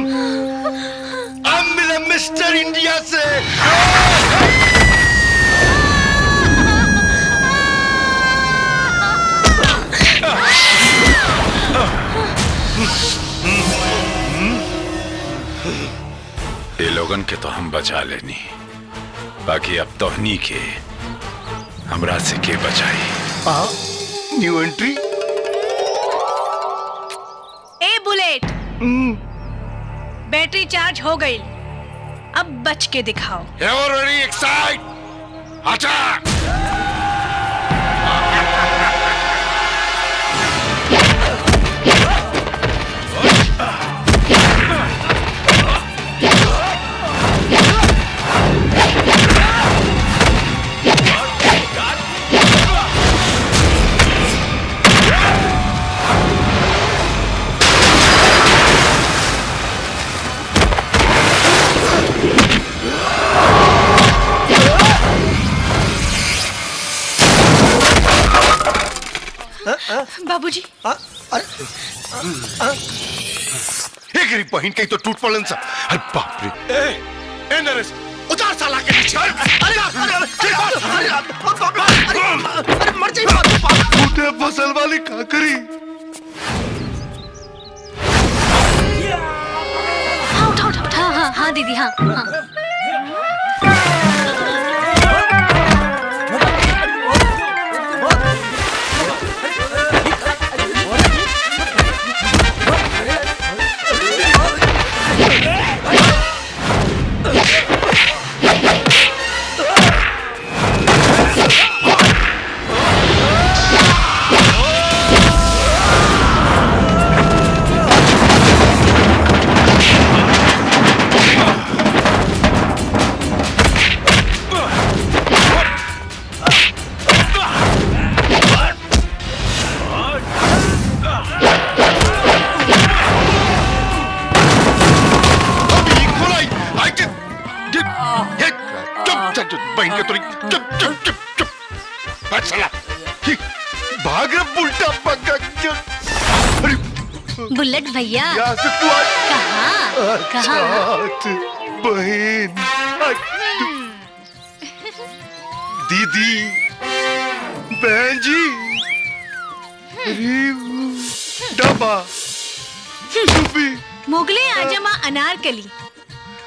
हम मिले मिस्टर इंडिया से। ये लोगन के तो हम बचा लेनी, बाकी अब तोहनी के हमरा से के बचाई। New entry. ए बुलेट, बैटरी चार्ज हो गई, अब बच के दिखाओ। Everybody excited! Attack! बाबूजी, गिरी बहन कहीं तो टूट पड़न सा। अरे बाप रे। ए नरेश, उतार साला के नीचे। अरे मर जाई बात। टूटे फसल वाली का करी? हाँ उठा उठा उठा। हाँ हाँ दीदी, हाँ हाँ। बहन के तोरी चुप चुप चुप चुप। साला भाग रे उल्टा पक्का। बुलेट भैया, यहाँ से तू कहाँ कहाँ? बहन, दीदी, बहन जी, डब्बा, मुगले आजमा अनारकली,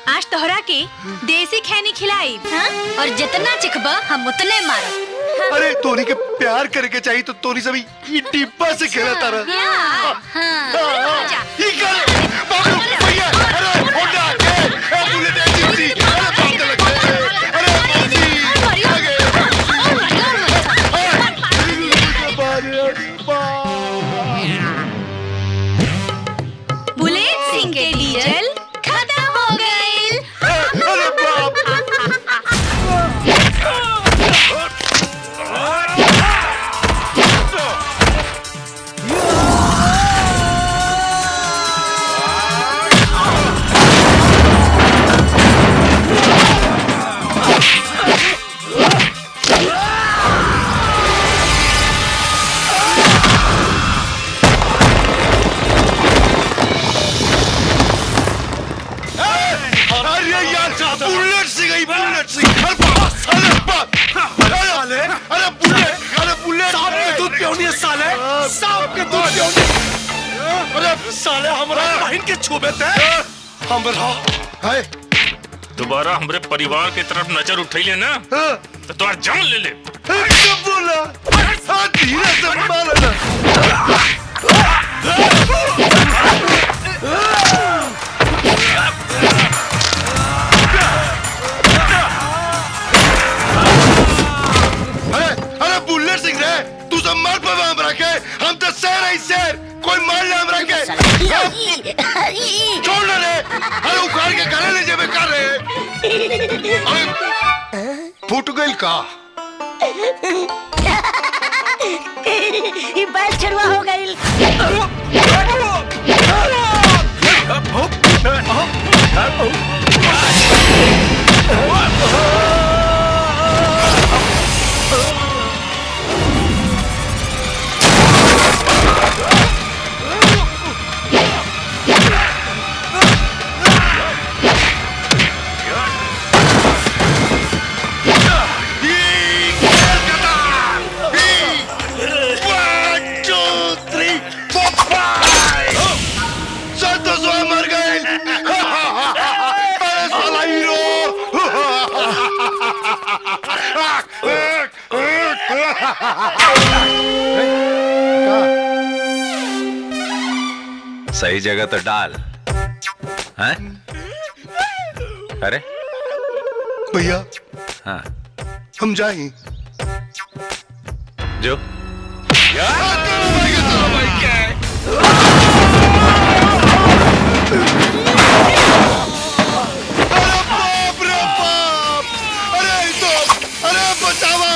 आज तोहरा के देसी खैनी खिलाई, हाँ? और जितना चिखबा हम उतने मारो। अरे तोनी के प्यार करके चाहिए तो तोनी सभी ये डिब्बा से खेला तारा। बुलेट सिंह के डीजल खत्म हो गए। अरे बाप। साले हमरा बहन के छुबे थे हमरा है दोबारा हमरे परिवार के तरफ नजर उठैले ना तो तोर जान ले ले। क्या बोला? धीरे से मारना। अरे बुल्लट सिंह रे, तू सब मार पावा हमरा के? हम तो शेर है शेर, कोई मार ले हमरा के। छोड़ ना रे, अरे उखाड़ के गले ले जेबे कर रे। अरे फूट गइल का? ये बैल चढ़वा हो गई। सही जगह तो डाल। हैं? अरे भैया हाँ हम जाएं। जो बाप रे बाप! अरे बचाओ!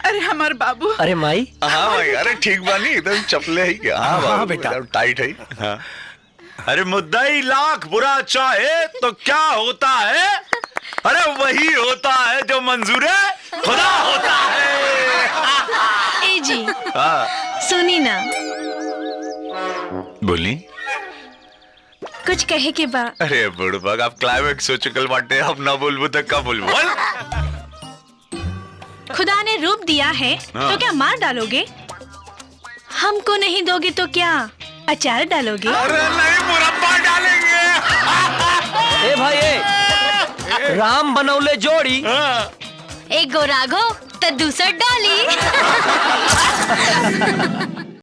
अरे हमार बाबू। अरे माई। हाँ भाई, अरे ठीक बानी, एकदम चपले है क्या? हाँ हाँ बेटा, टाइट है। हाँ। अरे मुद्दाई लाख बुरा चाहे तो क्या होता है? अरे वही होता है जो मंजूर है खुदा होता है। ए जी हाँ सुनी ना, बोली। कुछ कहे के बा। अरे बुड़बक, आप क्लाइमेक्स हो चुकल बाटे, अब ना बोलबो तो कब बोलबो? खुदा ने रूप दिया है तो क्या मार डालोगे? हमको नहीं दोगे तो क्या अचार डालोगे? अरे नहीं, मुरब्बा डालेंगे। ए भाई ए, राम बनौले जोड़ी, एक गो राघो तो दूसर डाली।